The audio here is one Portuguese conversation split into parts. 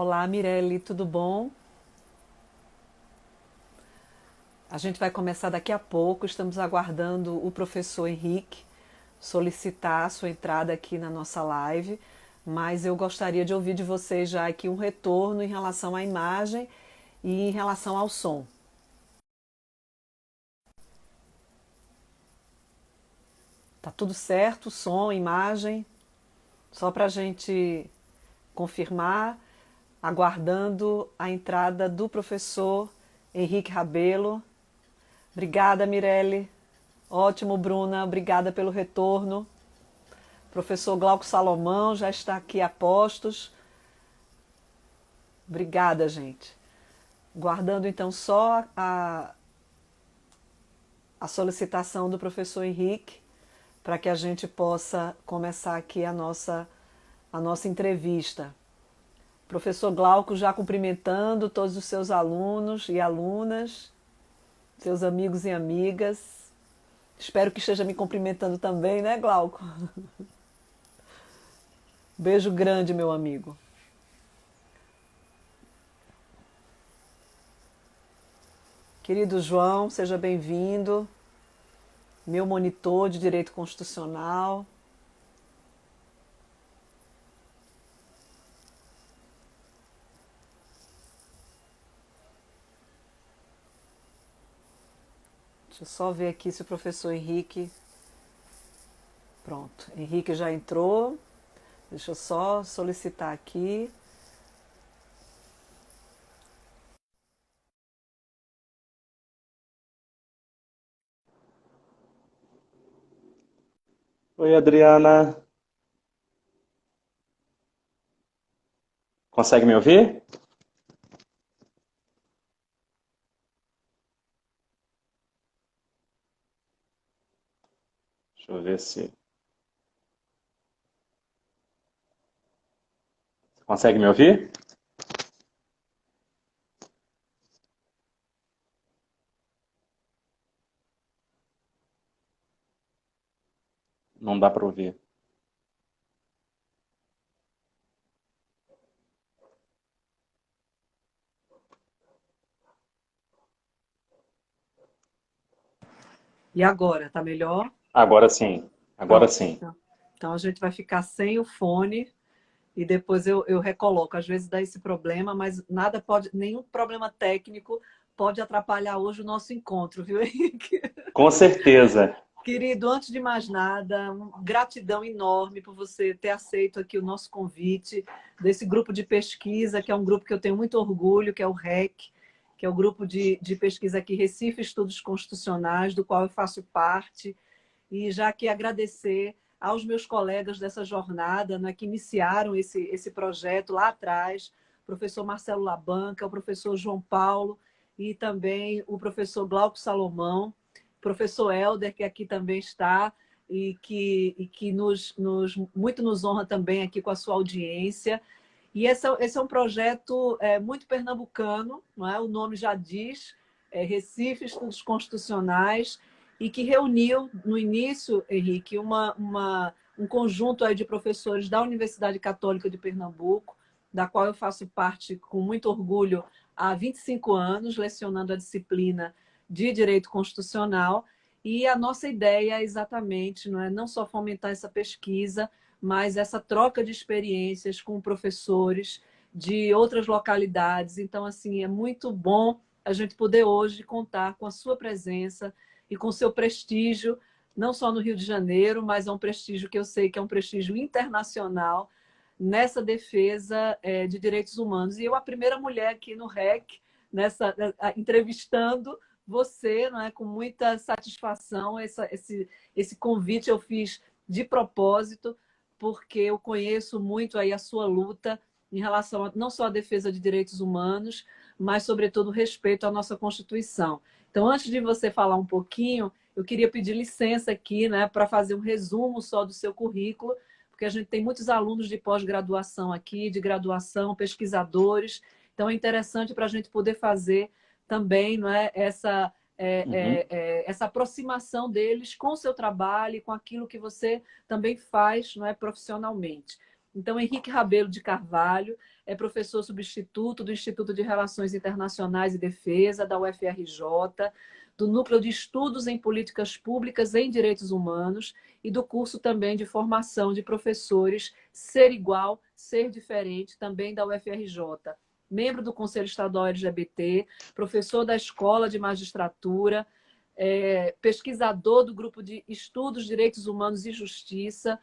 Olá, Mirelle, tudo bom? A gente vai começar daqui a pouco. Estamos aguardando o professor Henrique solicitar a sua entrada aqui na nossa live, mas eu gostaria de ouvir de vocês já aqui um retorno em relação à imagem e em relação ao som. Tá tudo certo? Som, imagem? Só para a gente confirmar, aguardando a entrada do professor Henrique Rabelo. Obrigada, Mirelle. Ótimo, Bruna. Obrigada pelo retorno. Professor Glauco Salomão já está aqui a postos. Obrigada, gente. Guardando então só a solicitação do professor Henrique para que a gente possa começar aqui a nossa entrevista. Professor Glauco já cumprimentando todos os seus alunos e alunas, seus amigos e amigas. Espero que esteja me cumprimentando também, né, Glauco? Beijo grande, meu amigo. Querido João, seja bem-vindo. Meu monitor de direito constitucional. Deixa eu só ver aqui se o professor Henrique. Pronto, Henrique já entrou. Deixa eu só solicitar aqui. Oi, Adriana. Consegue me ouvir? Deixa eu ver se. Consegue me ouvir? Não dá para ouvir. E agora, tá melhor? Agora sim. Agora Pronto, sim. então a gente vai ficar sem o fone e depois eu recoloco. Às vezes dá esse problema, mas nada pode, nenhum problema técnico pode atrapalhar hoje o nosso encontro, viu, Henrique? Com certeza. Querido, antes de mais nada, gratidão enorme por você ter aceito aqui o nosso convite desse grupo de pesquisa, que é um grupo que eu tenho muito orgulho, que é o REC, que é o grupo de pesquisa aqui, Recife Estudos Constitucionais, do qual eu faço parte. E já que agradecer aos meus colegas dessa jornada, né, que iniciaram esse projeto lá atrás, o professor Marcelo Labanca, o professor João Paulo e também o professor Glauco Salomão, o professor Helder, que aqui também está e que muito nos honra também aqui com a sua audiência. E esse é um projeto muito pernambucano, não é? O nome já diz, Recife Estudos Constitucionais, e que reuniu no início, Henrique, um conjunto aí de professores da Universidade Católica de Pernambuco, da qual eu faço parte com muito orgulho há 25 anos, lecionando a disciplina de Direito Constitucional. E a nossa ideia é exatamente, não só fomentar essa pesquisa, mas essa troca de experiências com professores de outras localidades. Então, assim, é muito bom a gente poder hoje contar com a sua presença e com o seu prestígio, não só no Rio de Janeiro, mas é um prestígio que eu sei que é um prestígio internacional nessa defesa de direitos humanos. E eu, a primeira mulher aqui no REC, entrevistando você, não é, com muita satisfação. Esse convite eu fiz de propósito, porque eu conheço muito aí a sua luta em relação a, não só à defesa de direitos humanos, mas, sobretudo, o respeito à nossa Constituição. Então, antes de você falar um pouquinho, eu queria pedir licença aqui, né, para fazer um resumo só do seu currículo, porque a gente tem muitos alunos de pós-graduação aqui, de graduação, pesquisadores. Então, é interessante para a gente poder fazer também, não é, Uhum. essa aproximação deles com o seu trabalho e com aquilo que você também faz, não é, profissionalmente. Então, Henrique Rabelo de Carvalho é professor substituto do Instituto de Relações Internacionais e Defesa, da UFRJ, do Núcleo de Estudos em Políticas Públicas em Direitos Humanos e do curso também de formação de professores Ser Igual, Ser Diferente, também da UFRJ. Membro do Conselho Estadual LGBT, professor da Escola de Magistratura, pesquisador do Grupo de Estudos Direitos Humanos e Justiça,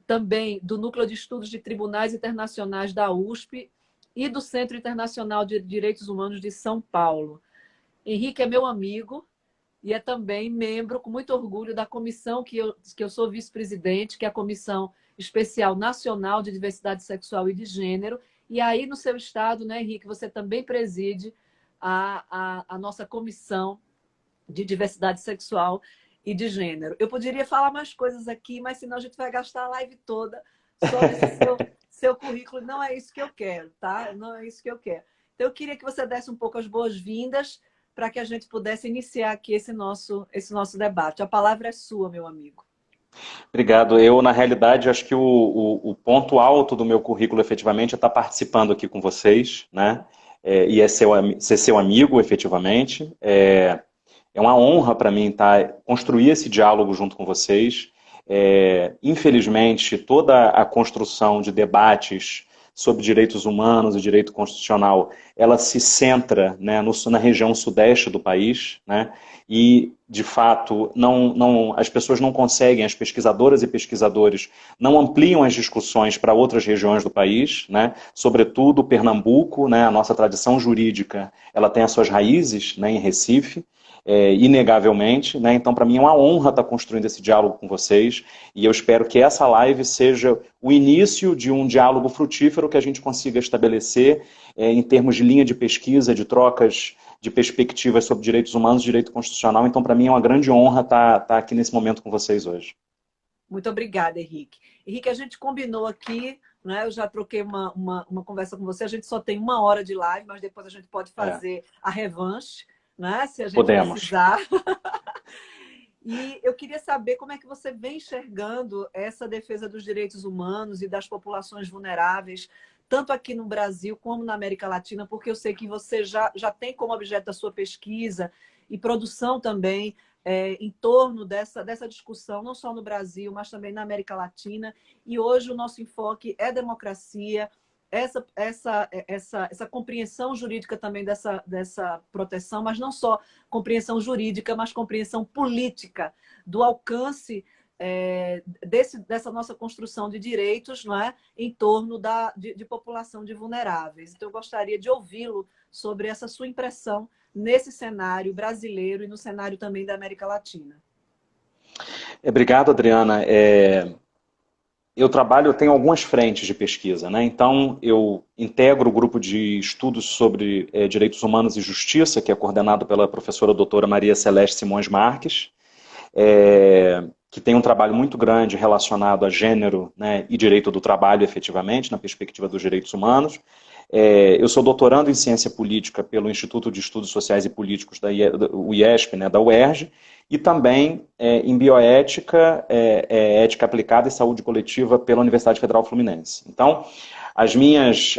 também do Núcleo de Estudos de Tribunais Internacionais da USP e do Centro Internacional de Direitos Humanos de São Paulo. Henrique é meu amigo e é também membro, com muito orgulho, da comissão que eu sou vice-presidente, que é a Comissão Especial Nacional de Diversidade Sexual e de Gênero. E aí, no seu estado, né, Henrique, você também preside a nossa Comissão de Diversidade Sexual e de Gênero. Eu poderia falar mais coisas aqui, mas senão a gente vai gastar a live toda só nesse seu currículo. Não é isso que eu quero, tá? Não é isso que eu quero. Então, eu queria que você desse um pouco as boas-vindas para que a gente pudesse iniciar aqui esse nosso debate. A palavra é sua, meu amigo. Obrigado. Eu, na realidade, acho que o ponto alto do meu currículo, efetivamente, é estar participando aqui com vocês, né? E é ser seu amigo, efetivamente. É uma honra para mim construir esse diálogo junto com vocês. Infelizmente, toda a construção de debates sobre direitos humanos e direito constitucional, ela se centra, né, na região sudeste do país, né, e, de fato, as pessoas não conseguem, as pesquisadoras e pesquisadores não ampliam as discussões para outras regiões do país, né, sobretudo Pernambuco, né, a nossa tradição jurídica, ela tem as suas raízes, né, em Recife, inegavelmente, né? Então, para mim é uma honra estar construindo esse diálogo com vocês e eu espero que essa live seja o início de um diálogo frutífero que a gente consiga estabelecer em termos de linha de pesquisa, de trocas de perspectivas sobre direitos humanos e direito constitucional. Então, para mim é uma grande honra estar aqui nesse momento com vocês hoje. Muito obrigada, Henrique. Henrique, a gente combinou aqui, né? Eu já troquei uma conversa com você, a gente só tem 1 hora de live, mas depois a gente pode fazer a revanche, né? Se a gente precisar. E eu queria saber como é que você vem enxergando essa defesa dos direitos humanos e das populações vulneráveis, tanto aqui no Brasil como na América Latina, porque eu sei que você já tem como objeto da sua pesquisa e produção também em torno dessa discussão, não só no Brasil, mas também na América Latina. E hoje o nosso enfoque é democracia, essa compreensão jurídica também dessa proteção, mas não só compreensão jurídica, mas compreensão política do alcance dessa nossa construção de direitos, não é? Em torno de população de vulneráveis. Então, eu gostaria de ouvi-lo sobre essa sua impressão nesse cenário brasileiro e no cenário também da América Latina. Obrigado, Adriana. Eu tenho algumas frentes de pesquisa, né? Então, eu integro o grupo de estudos sobre direitos humanos e justiça, que é coordenado pela professora doutora Maria Celeste Simões Marques, que tem um trabalho muito grande relacionado a gênero, né, e direito do trabalho, efetivamente, na perspectiva dos direitos humanos. Eu sou doutorando em ciência política pelo Instituto de Estudos Sociais e Políticos da UIESP, né, da UERJ, e também em bioética, ética aplicada e saúde coletiva pela Universidade Federal Fluminense. Então, as minhas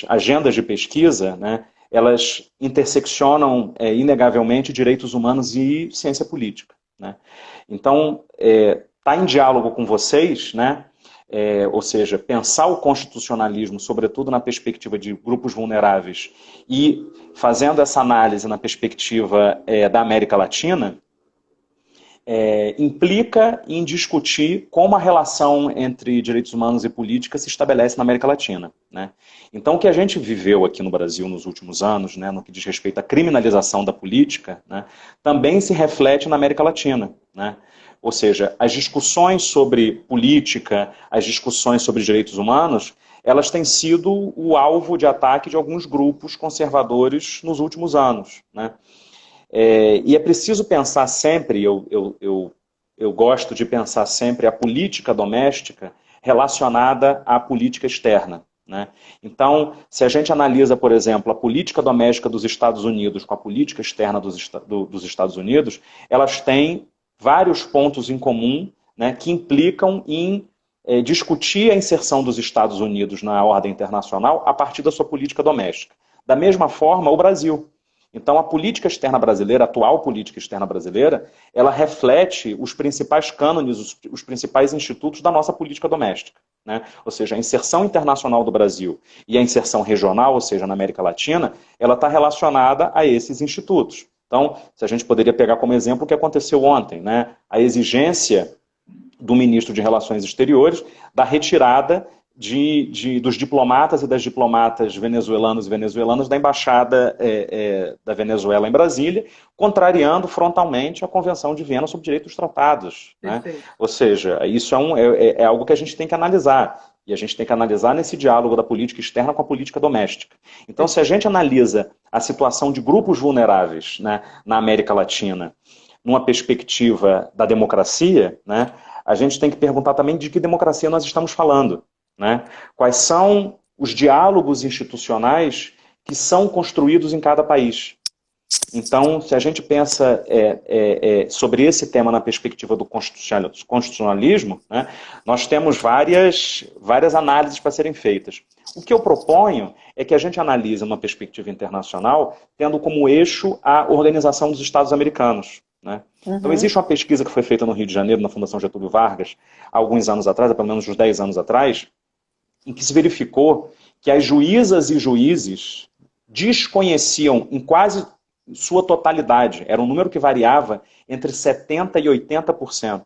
agendas de pesquisa, né, elas interseccionam inegavelmente direitos humanos e ciência política, né? Então, estar em diálogo com vocês, né, ou seja, pensar o constitucionalismo, sobretudo na perspectiva de grupos vulneráveis, e fazendo essa análise na perspectiva da América Latina, implica em discutir como a relação entre direitos humanos e política se estabelece na América Latina, né? Então, o que a gente viveu aqui no Brasil nos últimos anos, né, no que diz respeito à criminalização da política, né, também se reflete na América Latina, né? Ou seja, as discussões sobre política, as discussões sobre direitos humanos, elas têm sido o alvo de ataque de alguns grupos conservadores nos últimos anos, né? E é preciso pensar sempre, eu gosto de pensar sempre a política doméstica relacionada à política externa, né? Então, se a gente analisa, por exemplo, a política doméstica dos Estados Unidos com a política externa dos Estados Unidos, elas têm vários pontos em comum, né, que implicam em discutir a inserção dos Estados Unidos na ordem internacional a partir da sua política doméstica. Da mesma forma, o Brasil. Então, a política externa brasileira, a atual política externa brasileira, ela reflete os principais cânones, os principais institutos da nossa política doméstica, né? Ou seja, a inserção internacional do Brasil e a inserção regional, ou seja, na América Latina, ela está relacionada a esses institutos. Então, se a gente poderia pegar como exemplo o que aconteceu ontem, né? A exigência do ministro de Relações Exteriores da retirada dos diplomatas e das diplomatas venezuelanos e venezuelanas da Embaixada da Venezuela em Brasília, contrariando frontalmente a Convenção de Viena sobre Direitos dos Tratados, né? Ou seja, isso é algo que a gente tem que analisar. E a gente tem que analisar nesse diálogo da política externa com a política doméstica. Então, se a gente analisa a situação de grupos vulneráveis, né, na América Latina, numa perspectiva da democracia, né, a gente tem que perguntar também de que democracia nós estamos falando, né? Quais são os diálogos institucionais que são construídos em cada país. Então, se a gente pensa sobre esse tema na perspectiva do constitucionalismo, né, nós temos várias análises para serem feitas. O que eu proponho é que a gente analise uma perspectiva internacional tendo como eixo a Organização dos Estados Americanos, né? Então, existe uma pesquisa que foi feita no Rio de Janeiro, na Fundação Getúlio Vargas, há alguns anos atrás, há pelo menos uns 10 anos atrás, em que se verificou que as juízas e juízes desconheciam em quase sua totalidade, era um número que variava entre 70% e 80%,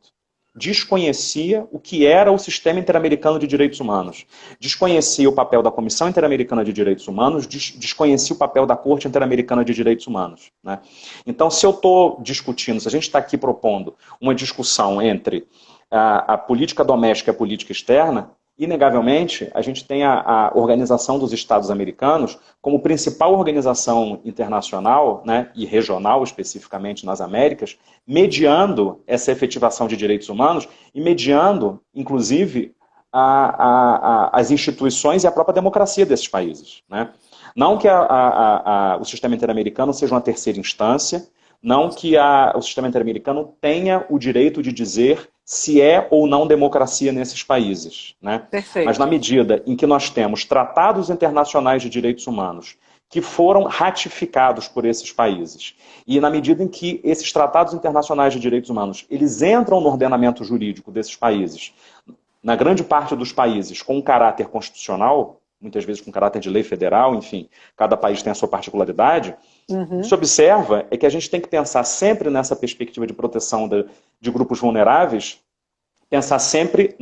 desconhecia o que era o Sistema Interamericano de Direitos Humanos, desconhecia o papel da Comissão Interamericana de Direitos Humanos, desconhecia o papel da Corte Interamericana de Direitos Humanos, né? Então, se eu estou discutindo, se a gente está aqui propondo uma discussão entre a política doméstica e a política externa, inegavelmente, a gente tem a Organização dos Estados Americanos como principal organização internacional, né, e regional, especificamente nas Américas, mediando essa efetivação de direitos humanos e mediando, inclusive, as instituições e a própria democracia desses países, né? Não que o sistema interamericano seja uma terceira instância, não que o sistema interamericano tenha o direito de dizer se é ou não democracia nesses países, né? Perfeito. Mas na medida em que nós temos tratados internacionais de direitos humanos que foram ratificados por esses países, e na medida em que esses tratados internacionais de direitos humanos, eles entram no ordenamento jurídico desses países, na grande parte dos países com um caráter constitucional, muitas vezes com caráter de lei federal, enfim, cada país tem a sua particularidade, o que se observa é que a gente tem que pensar sempre nessa perspectiva de proteção de grupos vulneráveis, pensar sempre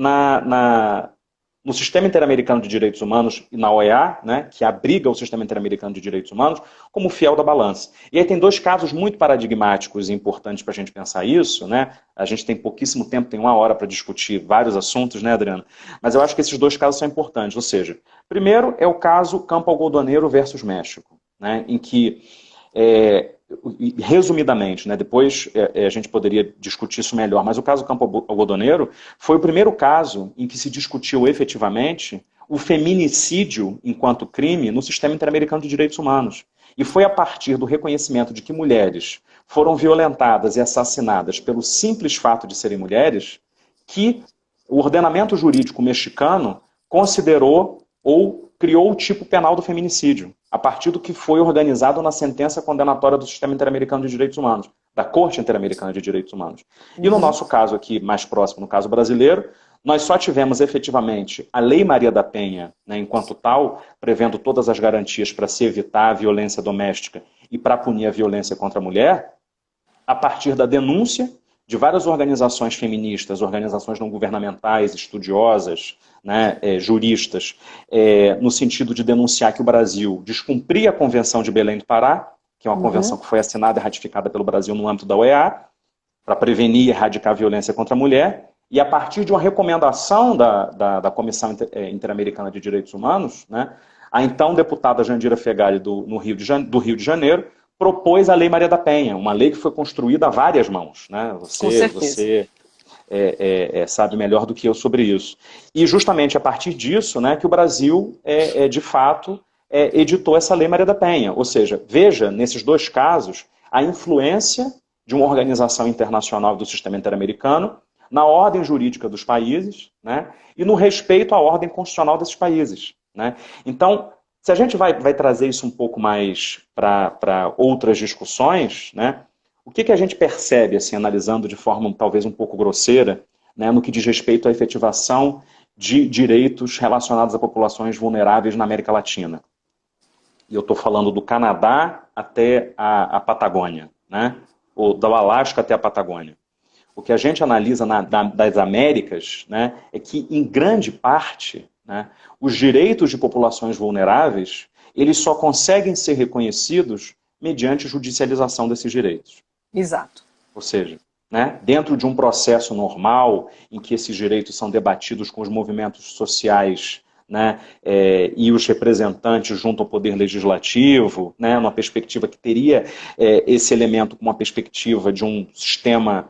no Sistema Interamericano de Direitos Humanos e na OEA, né, que abriga o Sistema Interamericano de Direitos Humanos, como fiel da balança. E aí tem dois casos muito paradigmáticos e importantes para a gente pensar isso, né? A gente tem pouquíssimo tempo, tem 1 hora para discutir vários assuntos, né, Adriana? Mas eu acho que esses dois casos são importantes. Ou seja, primeiro é o caso Campo Algodoneiro versus México, né, em que, resumidamente, né, depois a gente poderia discutir isso melhor, mas o caso Campo Algodoneiro foi o primeiro caso em que se discutiu efetivamente o feminicídio enquanto crime no Sistema Interamericano de Direitos Humanos. E foi a partir do reconhecimento de que mulheres foram violentadas e assassinadas pelo simples fato de serem mulheres que o ordenamento jurídico mexicano considerou ou criou o tipo penal do feminicídio, a partir do que foi organizado na sentença condenatória do Sistema Interamericano de Direitos Humanos, da Corte Interamericana de Direitos Humanos. E no nosso caso aqui, mais próximo, no caso brasileiro, nós só tivemos efetivamente a Lei Maria da Penha, né, enquanto tal, prevendo todas as garantias para se evitar a violência doméstica e para punir a violência contra a mulher, a partir da denúncia de várias organizações feministas, organizações não governamentais, estudiosas, né, juristas, no sentido de denunciar que o Brasil descumpria a Convenção de Belém do Pará, que é uma convenção que foi assinada e ratificada pelo Brasil no âmbito da OEA, para prevenir e erradicar a violência contra a mulher, e a partir de uma recomendação da Comissão Interamericana de Direitos Humanos, né, a então deputada Jandira Fegali do Rio de Janeiro, propôs a Lei Maria da Penha, uma lei que foi construída a várias mãos, né? Você sabe melhor do que eu sobre isso. E justamente a partir disso, né, que o Brasil, de fato, editou essa Lei Maria da Penha. Ou seja, veja, nesses dois casos, a influência de uma organização internacional do sistema interamericano na ordem jurídica dos países, né, e no respeito à ordem constitucional desses países, né? Então, se a gente vai trazer isso um pouco mais para outras discussões, né, o que a gente percebe, assim, analisando de forma talvez um pouco grosseira, né, no que diz respeito à efetivação de direitos relacionados a populações vulneráveis na América Latina? E eu estou falando do Canadá até a Patagônia, né, ou do Alasca até a Patagônia. O que a gente analisa das Américas, né, é que, em grande parte, né, os direitos de populações vulneráveis, eles só conseguem ser reconhecidos mediante judicialização desses direitos. Exato. Ou seja, né, dentro de um processo normal, em que esses direitos são debatidos com os movimentos sociais, né, e os representantes junto ao poder legislativo, né, numa perspectiva que teria esse elemento como uma perspectiva de um sistema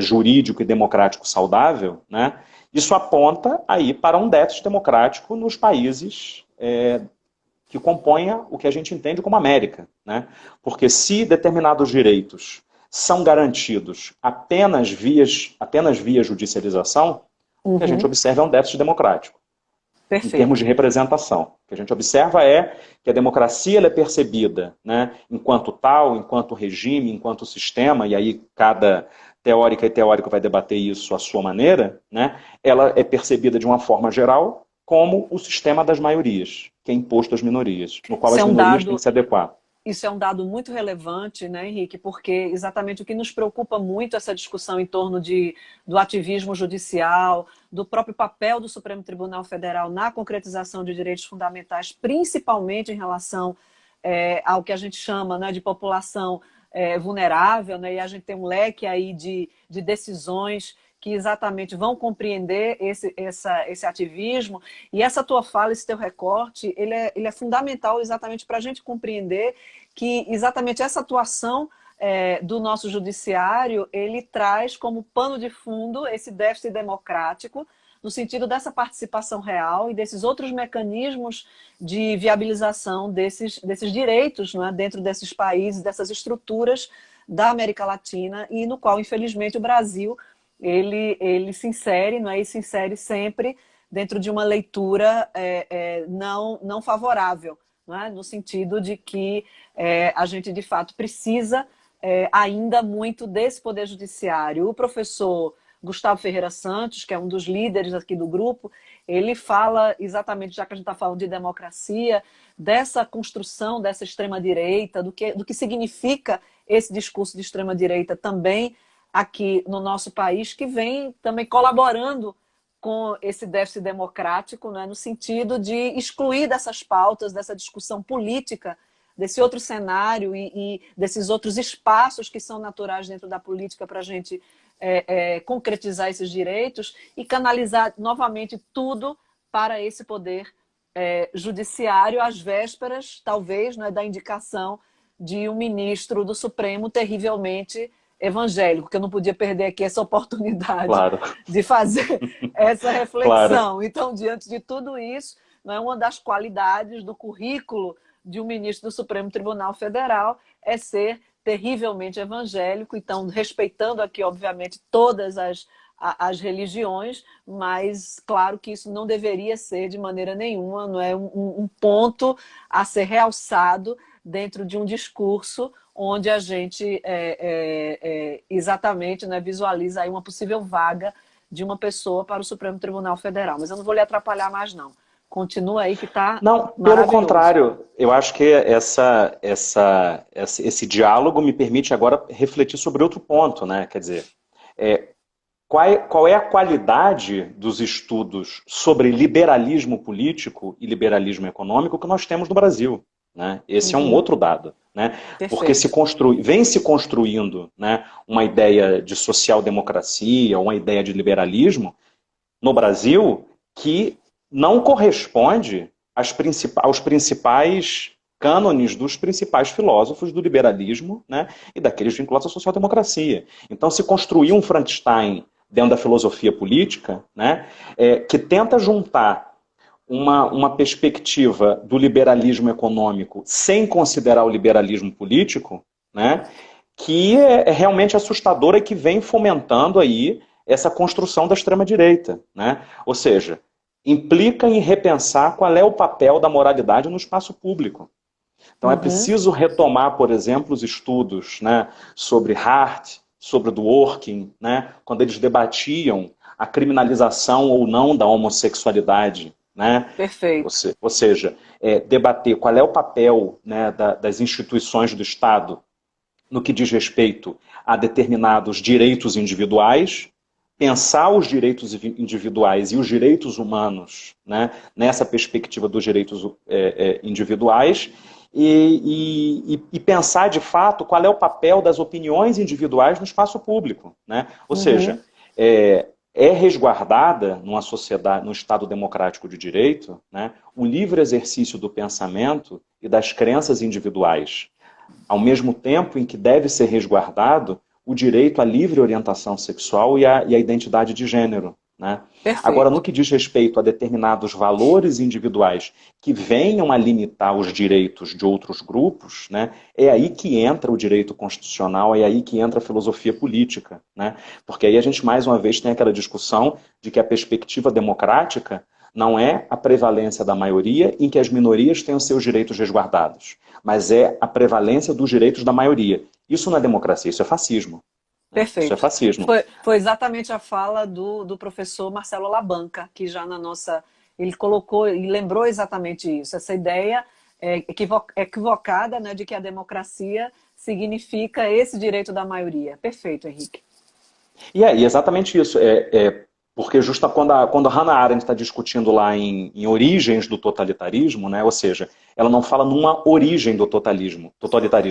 jurídico e democrático saudável, né, isso aponta aí para um déficit democrático nos países que compõem o que a gente entende como América, né? Porque se determinados direitos são garantidos apenas via judicialização, o que a gente observa é um déficit democrático. Perfeito. Em termos de representação. O que a gente observa é que a democracia ela é percebida, né, enquanto tal, enquanto regime, enquanto sistema, e aí cada teórica e teórico vai debater isso à sua maneira, né, ela é percebida de uma forma geral como o sistema das maiorias, que é imposto às minorias, no qual as minorias têm que se adequar. Isso é um dado muito relevante, né, Henrique, porque exatamente o que nos preocupa muito essa discussão em torno do ativismo judicial, do próprio papel do Supremo Tribunal Federal na concretização de direitos fundamentais, principalmente em relação ao que a gente chama, né, de população vulnerável, né, e a gente tem um leque aí de decisões que exatamente vão compreender esse ativismo. E essa tua fala, esse teu recorte, ele é fundamental exatamente para a gente compreender que exatamente essa atuação do nosso judiciário, ele traz como pano de fundo esse déficit democrático, no sentido dessa participação real e desses outros mecanismos de viabilização desses direitos, não é, dentro desses países, dessas estruturas da América Latina, e no qual, infelizmente, o Brasil ele se insere, não é? E se insere sempre dentro de uma leitura não favorável, não é? No sentido de que a gente, de fato, precisa ainda muito desse poder judiciário. O professor Gustavo Ferreira Santos, que é um dos líderes aqui do grupo, ele fala exatamente, já que a gente está falando de democracia, dessa construção dessa extrema-direita, do que significa esse discurso de extrema-direita também aqui no nosso país, que vem também colaborando com esse déficit democrático, né, no sentido de excluir dessas pautas, dessa discussão política, desse outro cenário e desses outros espaços que são naturais dentro da política para a gente concretizar esses direitos e canalizar novamente tudo para esse poder judiciário às vésperas, talvez, né, da indicação de um ministro do Supremo terrivelmente evangélico, que eu não podia perder aqui essa oportunidade, claro, de fazer essa reflexão. Claro. Então, diante de tudo isso, né, uma das qualidades do currículo de um ministro do Supremo Tribunal Federal é ser terrivelmente evangélico, então respeitando aqui, obviamente, todas as religiões, mas claro que isso não deveria ser de maneira nenhuma, não é um ponto a ser realçado dentro de um discurso onde a gente exatamente, né, visualiza aí uma possível vaga de uma pessoa para o Supremo Tribunal Federal. Mas eu não vou lhe atrapalhar mais, não. Continua aí que está Não, pelo contrário, eu acho que esse diálogo me permite agora refletir sobre outro ponto, né? Quer dizer, qual é a qualidade dos estudos sobre liberalismo político e liberalismo econômico que nós temos no Brasil? Né? Esse é um outro dado. Né? Porque vem se construindo, né, uma ideia de social-democracia, uma ideia de liberalismo no Brasil que não corresponde aos principais cânones dos principais filósofos do liberalismo, né, e daqueles vinculados à social-democracia. Então se construiu um Frankenstein dentro da filosofia política, né, que tenta juntar uma perspectiva do liberalismo econômico sem considerar o liberalismo político, né, que é realmente assustadora e que vem fomentando aí essa construção da extrema-direita, né? Ou seja, implica em repensar qual é o papel da moralidade no espaço público. Então é Uhum. preciso retomar, por exemplo, os estudos, né, sobre Hart, sobre o Dworkin, né, quando eles debatiam a criminalização ou não da homossexualidade, né? Perfeito. Ou seja, debater qual é o papel, né, das instituições do Estado no que diz respeito a determinados direitos individuais, pensar os direitos individuais e os direitos humanos, né, nessa perspectiva dos direitos individuais e pensar de fato qual é o papel das opiniões individuais no espaço público, né? Ou seja, Uhum. é resguardada numa sociedade, num Estado democrático de direito, né, o livre exercício do pensamento e das crenças individuais, ao mesmo tempo em que deve ser resguardado o direito à livre orientação sexual e à identidade de gênero. Né? Agora, no Perfeito. que diz respeito a determinados valores individuais que venham a limitar os direitos de outros grupos, né, é aí que entra o direito constitucional, é aí que entra a filosofia política. Né? Porque aí a gente, mais uma vez, tem aquela discussão de que a perspectiva democrática não é a prevalência da maioria em que as minorias tenham seus direitos resguardados, mas é a prevalência dos direitos da maioria. Isso não é democracia, isso é fascismo. Né? Isso é Perfeito. fascismo. Foi exatamente a fala do professor Marcelo Labanca, que já na nossa. Ele colocou e lembrou exatamente isso, essa ideia equivocada, né, de que a democracia significa esse direito da maioria. Perfeito, Henrique. E é exatamente isso. Porque justo quando a Hannah Arendt está discutindo lá em origens do totalitarismo, né, ou seja, ela não fala numa origem do totalitarismo,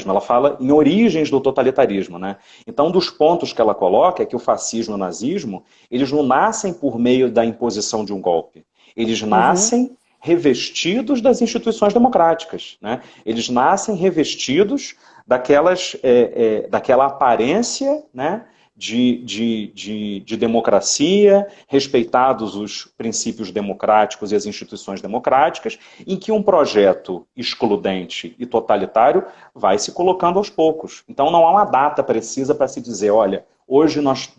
ela fala em origens do totalitarismo. Né? Então, um dos pontos que ela coloca é que o fascismo e o nazismo, eles não nascem por meio da imposição de um golpe. Eles Uhum. nascem revestidos das instituições democráticas. Né? Eles nascem revestidos daquela aparência, né, de democracia, respeitados os princípios democráticos e as instituições democráticas, em que um projeto excludente e totalitário vai se colocando aos poucos. Então não há uma data precisa para se dizer, olha, hoje nós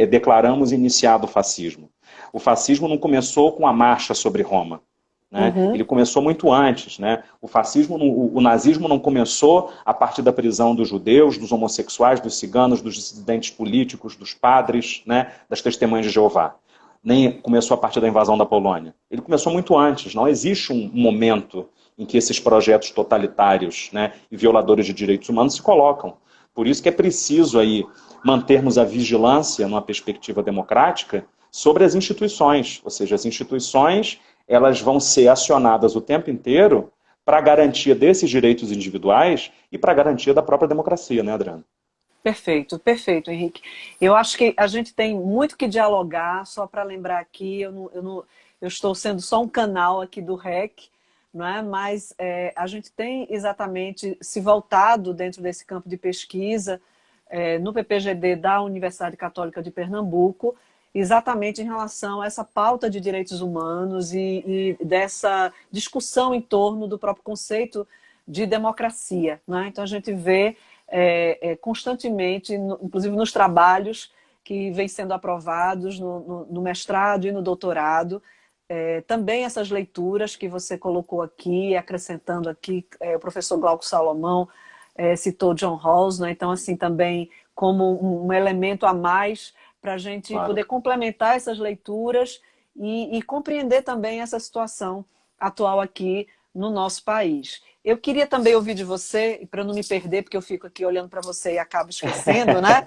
declaramos iniciado o fascismo. O fascismo não começou com a marcha sobre Roma. Né? Ele Uhum. começou muito antes. Né? O nazismo não começou a partir da prisão dos judeus, dos homossexuais, dos ciganos, dos dissidentes políticos, dos padres, né? Das testemunhas de Jeová. Nem começou a partir da invasão da Polônia. Ele começou muito antes. Não existe um momento em que esses projetos totalitários, né, e violadores de direitos humanos se colocam. Por isso que é preciso aí mantermos a vigilância numa perspectiva democrática sobre as instituições, ou seja, as instituições elas vão ser acionadas o tempo inteiro para a garantia desses direitos individuais e para a garantia da própria democracia, né, Adriano? Perfeito, perfeito, Henrique. Eu acho que a gente tem muito que dialogar, só para lembrar aqui, eu estou sendo só um canal aqui do REC, não é? Mas a gente tem exatamente se voltado dentro desse campo de pesquisa, no PPGD da Universidade Católica de Pernambuco, exatamente em relação a essa pauta de direitos humanos e dessa discussão em torno do próprio conceito de democracia. Não é? Então a gente vê constantemente, inclusive nos trabalhos que vêm sendo aprovados no mestrado e no doutorado, também essas leituras que você colocou aqui, acrescentando aqui, o professor Glauco Salomão citou John Rawls, né? Então assim também como um elemento a mais para a gente Claro. poder complementar essas leituras e compreender também essa situação atual aqui no nosso país. Eu queria também ouvir de você, para não me perder, porque eu fico aqui olhando para você e acabo esquecendo, né?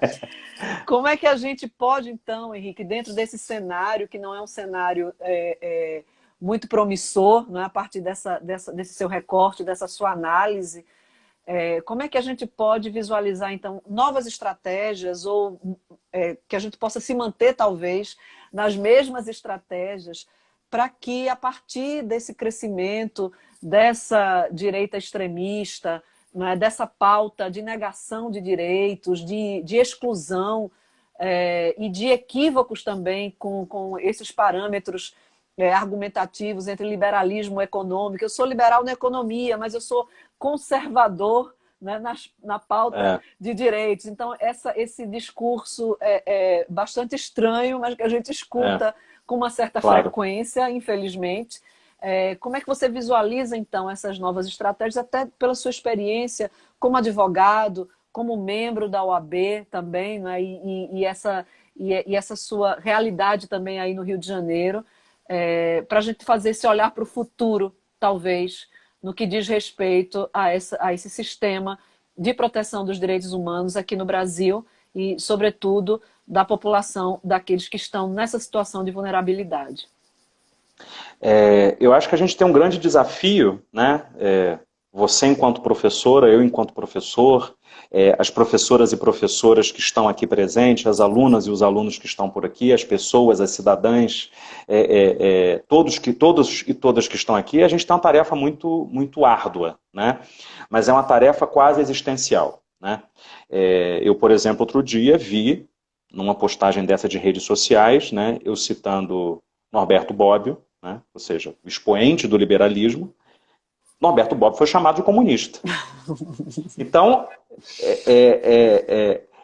Como é que a gente pode, então, Henrique, dentro desse cenário, que não é um cenário muito promissor, não é? A partir desse seu recorte, dessa sua análise, como é que a gente pode visualizar, então, novas estratégias ou que a gente possa se manter, talvez, nas mesmas estratégias para que, a partir desse crescimento, dessa direita extremista, né, dessa pauta de negação de direitos, de exclusão e de equívocos também com esses parâmetros argumentativos entre liberalismo e econômico. Eu sou liberal na economia, mas eu sou conservador né, na pauta de direitos. Então, esse discurso é bastante estranho, mas que a gente escuta com uma certa frequência, infelizmente. Como é que você visualiza, então, essas novas estratégias, até pela sua experiência como advogado, como membro da OAB também, né? E essa sua realidade também aí no Rio de Janeiro, para a gente fazer esse olhar para o futuro, talvez, no que diz respeito a esse sistema de proteção dos direitos humanos aqui no Brasil e, sobretudo, da população, daqueles que estão nessa situação de vulnerabilidade. Eu acho que a gente tem um grande desafio, né? Você enquanto professora, eu enquanto professor, as professoras e professoras que estão aqui presentes, as alunas e os alunos que estão por aqui, as pessoas, as cidadãs, todos e todas que estão aqui, a gente tem uma tarefa muito, muito árdua, né? Mas é uma tarefa quase existencial, né? Eu, por exemplo, outro dia vi, numa postagem dessa de redes sociais, né, eu citando Norberto Bobbio, né, ou seja, o expoente do liberalismo, Norberto Bobbio foi chamado de comunista. Então,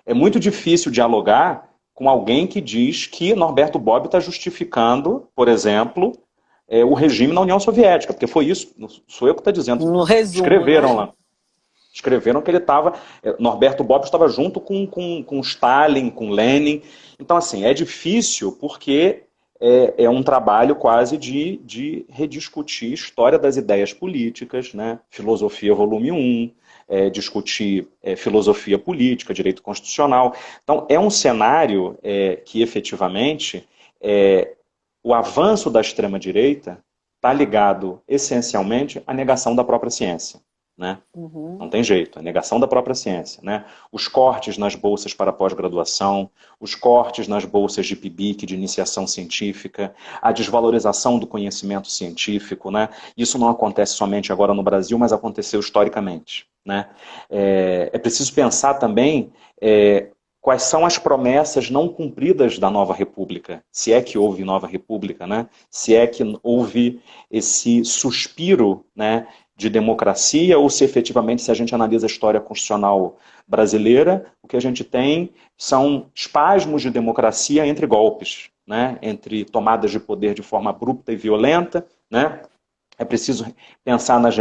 é muito difícil dialogar com alguém que diz que Norberto Bobbio está justificando, por exemplo, o regime na União Soviética, porque foi isso, não sou eu que estou dizendo. No resumo, escreveram, né? lá. Escreveram que ele estava... Norberto Bobbio estava junto com Stalin, com Lenin. Então, assim, é difícil porque é um trabalho quase de rediscutir história das ideias políticas, né? Filosofia volume 1, discutir filosofia política, direito constitucional. Então, é um cenário que, efetivamente, o avanço da extrema-direita está ligado, essencialmente, à negação da própria ciência. Né? Uhum. Não tem jeito, a negação da própria ciência. Né? Os cortes nas bolsas para pós-graduação, os cortes nas bolsas de PIBIC, de iniciação científica, a desvalorização do conhecimento científico. Né? Isso não acontece somente agora no Brasil, mas aconteceu historicamente. Né? É preciso pensar também quais são as promessas não cumpridas da nova república, se é que houve nova república, né? Se é que houve esse suspiro, né, de democracia, ou se efetivamente, se a gente analisa a história constitucional brasileira, o que a gente tem são espasmos de democracia entre golpes, né? Entre tomadas de poder de forma abrupta e violenta, né? É preciso pensar nas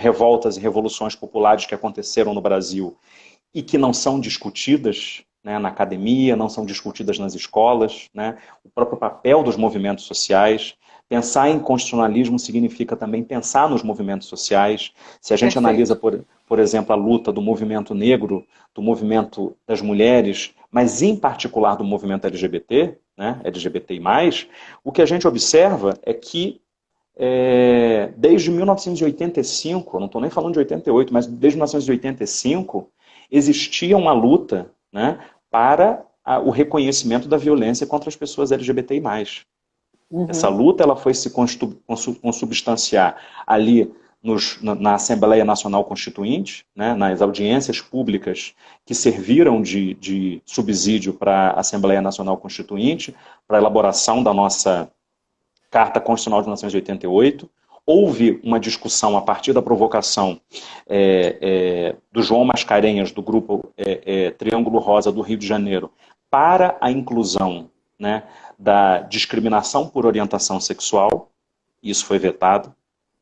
revoltas e revoluções populares que aconteceram no Brasil e que não são discutidas, né, na academia, não são discutidas nas escolas, né? O próprio papel dos movimentos sociais. Pensar em constitucionalismo significa também pensar nos movimentos sociais. Se a gente analisa, por exemplo, a luta do movimento negro, do movimento das mulheres, mas em particular do movimento LGBT, né, LGBTI+, o que a gente observa é que desde 1985, não estou nem falando de 88, mas desde 1985, existia uma luta, né, para o reconhecimento da violência contra as pessoas LGBTI+. Uhum. Essa luta ela foi se consubstanciar ali na Assembleia Nacional Constituinte, né, nas audiências públicas que serviram de subsídio para a Assembleia Nacional Constituinte, para a elaboração da nossa Carta Constitucional de 1988. Houve uma discussão a partir da provocação do João Mascarenhas, do grupo Triângulo Rosa do Rio de Janeiro, para a inclusão, né, da discriminação por orientação sexual. Isso foi vetado,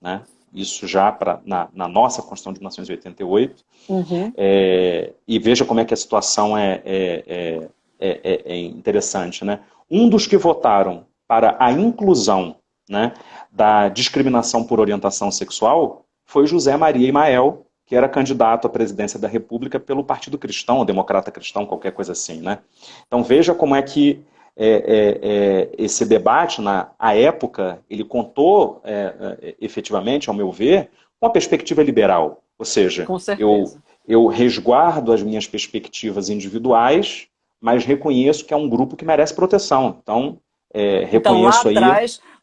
né? Isso já na nossa Constituição de 1988. Uhum. E veja como é que a situação é interessante. Né? Um dos que votaram para a inclusão, né, da discriminação por orientação sexual foi José Maria Imael, que era candidato à presidência da República pelo Partido Cristão, ou Democrata Cristão, qualquer coisa assim. Né? Então veja como é que esse debate, à época, ele contou, efetivamente, ao meu ver, com a perspectiva liberal. Ou seja, eu resguardo as minhas perspectivas individuais, mas reconheço que é um grupo que merece proteção. Então, reconheço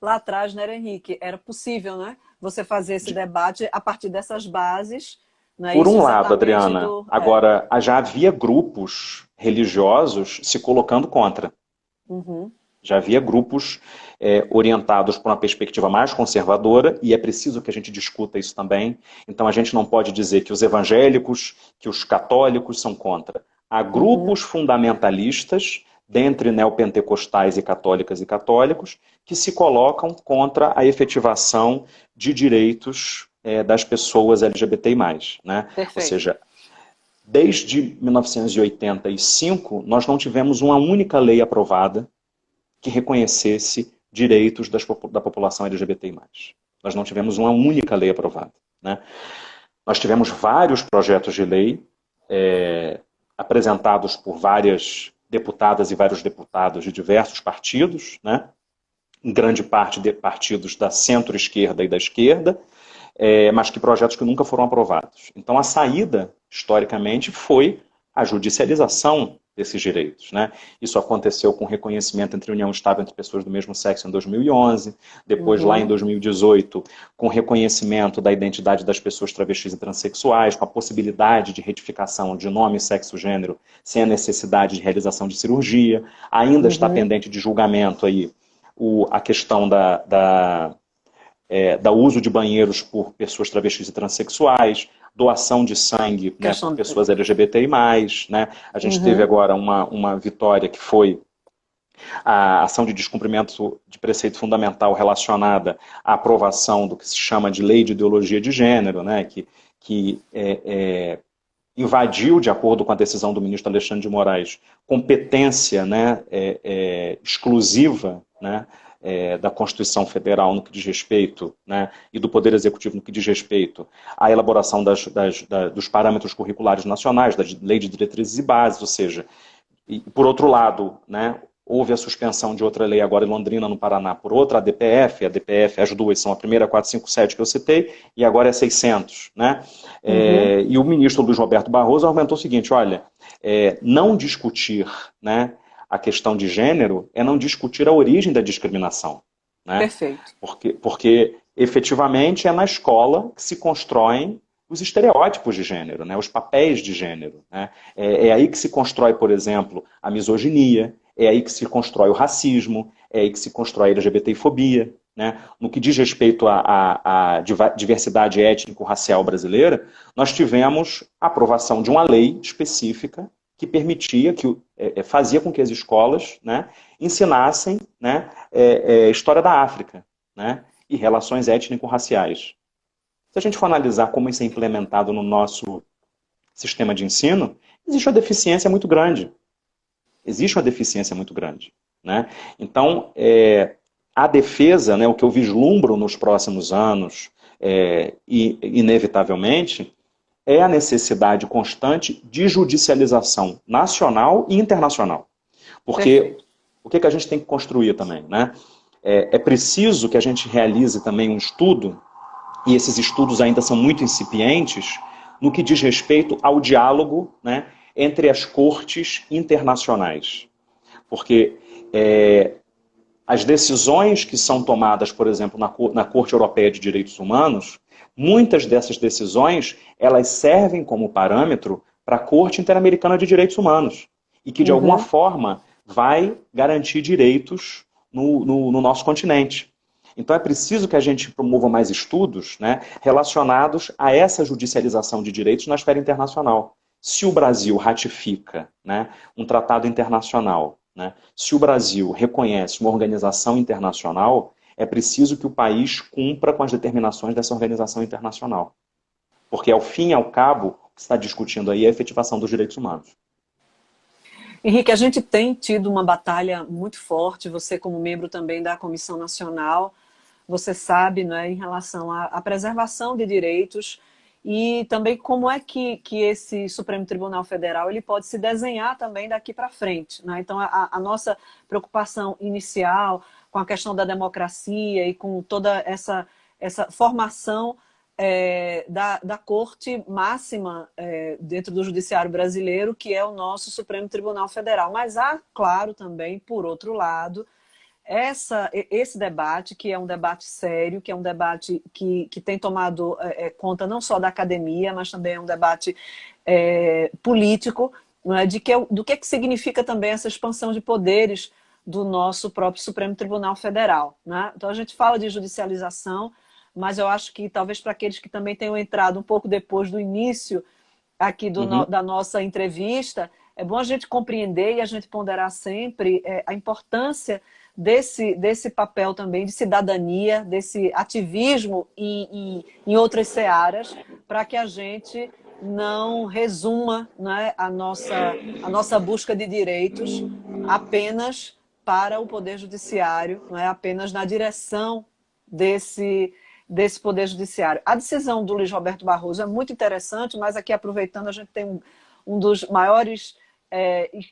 lá atrás, né, Henrique, era possível, né, você fazer esse debate a partir dessas bases. Né, por um lado, Adriana, agora já havia grupos religiosos se colocando contra. Uhum. Já havia grupos orientados por uma perspectiva mais conservadora, e é preciso que a gente discuta isso também. Então a gente não pode dizer que os evangélicos, que os católicos são contra. Há grupos fundamentalistas, dentre neopentecostais e católicas e católicos, que se colocam contra a efetivação de direitos das pessoas LGBTI+, né? Ou Perfeito. seja, desde 1985, nós não tivemos uma única lei aprovada que reconhecesse direitos da população LGBTI+. Nós não tivemos uma única lei aprovada, né? Nós tivemos vários projetos de lei apresentados por várias deputadas e vários deputados de diversos partidos, né? Em grande parte de partidos da centro-esquerda e da esquerda, mas que projetos que nunca foram aprovados. Então a saída, historicamente, foi a judicialização desses direitos, né? Isso aconteceu com reconhecimento entre união estável entre pessoas do mesmo sexo em 2011, depois lá em 2018, com reconhecimento da identidade das pessoas travestis e transexuais, com a possibilidade de retificação de nome, sexo, gênero, sem a necessidade de realização de cirurgia. Ainda está pendente de julgamento aí a questão da uso de banheiros por pessoas travestis e transexuais, doação de sangue, né, por pessoas LGBTI+, né? A gente teve agora uma vitória que foi a ação de descumprimento de preceito fundamental relacionada à aprovação do que se chama de lei de ideologia de gênero, né, que invadiu, de acordo com a decisão do ministro Alexandre de Moraes, competência, né, exclusiva, né, da Constituição Federal no que diz respeito, né, e do Poder Executivo no que diz respeito à elaboração dos parâmetros curriculares nacionais, da Lei de Diretrizes e Bases, ou seja, e, por outro lado, né, houve a suspensão de outra lei agora em Londrina, no Paraná, por outra, a DPF, as duas são a primeira 457 que eu citei, e agora é 600, né? E o ministro Luiz Roberto Barroso argumentou o seguinte, olha, não discutir, né, a questão de gênero é não discutir a origem da discriminação, né? Perfeito. Porque efetivamente é na escola que se constroem os estereótipos de gênero, né? Os papéis de gênero, né? É aí que se constrói, por exemplo, a misoginia, é aí que se constrói o racismo, é aí que se constrói a LGBTfobia, né? No que diz respeito à diversidade étnico-racial brasileira, nós tivemos a aprovação de uma lei específica que permitia, fazia com que as escolas, né, ensinassem, né, história da África, né, e relações étnico-raciais. Se a gente for analisar como isso é implementado no nosso sistema de ensino, existe uma deficiência muito grande. Existe uma deficiência muito grande, né? Então, a defesa, né, o que eu vislumbro nos próximos anos, inevitavelmente, é a necessidade constante de judicialização nacional e internacional. Porque o que a gente tem que construir também, né? É preciso que a gente realize também um estudo, e esses estudos ainda são muito incipientes, no que diz respeito ao diálogo, né, entre as cortes internacionais. Porque as decisões que são tomadas, por exemplo, na Corte Europeia de Direitos Humanos, muitas dessas decisões, elas servem como parâmetro para a Corte Interamericana de Direitos Humanos. E que, de alguma forma, vai garantir direitos no nosso continente. Então é preciso que a gente promova mais estudos, né, relacionados a essa judicialização de direitos na esfera internacional. Se o Brasil ratifica, né, um tratado internacional, né, se o Brasil reconhece uma organização internacional, é preciso que o país cumpra com as determinações dessa organização internacional. Porque, ao fim e ao cabo, o que se está discutindo aí é a efetivação dos direitos humanos. Henrique, a gente tem tido uma batalha muito forte, você como membro também da Comissão Nacional, você sabe, né, em relação à preservação de direitos e também como é que esse Supremo Tribunal Federal ele pode se desenhar também daqui para frente, né? Então, a nossa preocupação inicial com a questão da democracia e com toda essa formação da corte máxima dentro do judiciário brasileiro, que é o nosso Supremo Tribunal Federal. Mas há, claro, também, por outro lado, esse debate, que é um debate sério, que é um debate que tem tomado conta não só da academia, mas também é um debate político, não é? Do que significa também essa expansão de poderes do nosso próprio Supremo Tribunal Federal, né? Então a gente fala de judicialização, mas eu acho que talvez para aqueles que também tenham entrado um pouco depois do início aqui da nossa entrevista, é bom a gente compreender e a gente ponderar sempre a importância desse papel também de cidadania, desse ativismo em outras searas, para que a gente não resuma, né, a nossa busca de direitos apenas para o Poder Judiciário, não é apenas na direção desse Poder Judiciário. A decisão do Luiz Roberto Barroso é muito interessante, mas aqui aproveitando, a gente tem um dos maiores